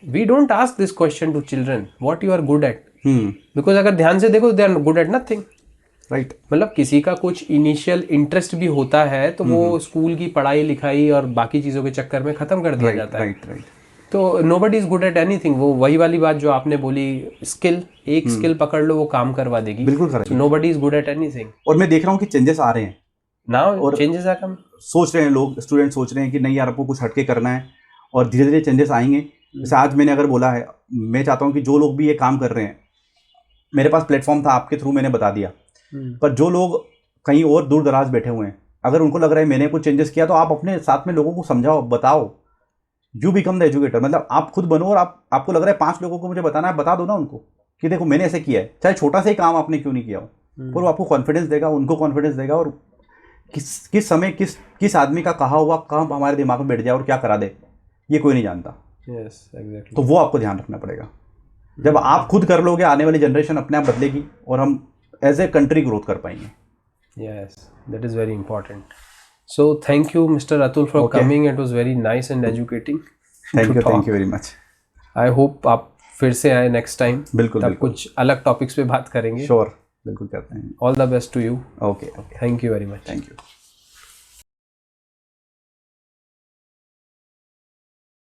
we don't ask this question to children, what you are good at, because अगर ध्यान से देखो, they are good at nothing. Right. मतलब किसी का कुछ इनिशियल इंटरेस्ट भी होता है तो वो स्कूल की पढ़ाई लिखाई और बाकी चीज़ों के चक्कर में ख़त्म कर दिया जाता है। राइट। तो nobody is good at anything. वो वही वाली बात जो आपने बोली, स्किल, एक स्किल पकड़ लो वो काम करवा देगी। बिल्कुल correct. Nobody is good at anything. और मैं देख रहा हूँ कि चेंजेस आ रहे हैं नाउ, और चेंजेस आर कम। सोच रहे हैं लोग, स्टूडेंट सोच रहे हैं कि नहीं यार आपको कुछ हटके करना है, और धीरे धीरे चेंजेस आएंगे। जैसे आज मैंने अगर बोला है, मैं चाहता हूँ कि जो लोग भी ये काम कर रहे हैं, मेरे पास प्लेटफॉर्म था, आपके थ्रू मैंने बता दिया, पर जो लोग कहीं और दूर दराज बैठे हुए हैं, अगर उनको लग रहा है मैंने कुछ चेंजेस किया, तो आप अपने साथ में लोगों को समझाओ, बताओ। यू बिकम द एजुकेटर, मतलब आप खुद बनो, और आपको लग रहा है 5 लोगों को मुझे बताना है, बता दो ना उनको कि देखो मैंने ऐसे किया है, चाहे छोटा सा ही काम आपने क्यों नहीं किया हो, पर वो आपको कॉन्फिडेंस देगा, उनको कॉन्फिडेंस देगा, और किस समय किस आदमी का कहा हुआ काम हमारे दिमाग में बैठ जाए और क्या करा दे, ये कोई नहीं जानता। Yes, exactly. तो वो आपको ध्यान रखना पड़ेगा। जब आप खुद कर लोगे, आने वाली जनरेशन अपने आप बदलेगी, और हम एज ए कंट्री ग्रोथ कर पाएंगे। Yes, that is very important. So thank you, Mr. Atul, for coming. It was very nice and educating. Thank you very much. I hope आप फिर से आए next time. बिल्कुल, तब कुछ अलग topics पे बात करेंगे. Sure, बिल्कुल करते हैं. All the best to you. Okay. Thank you very much. Thank you.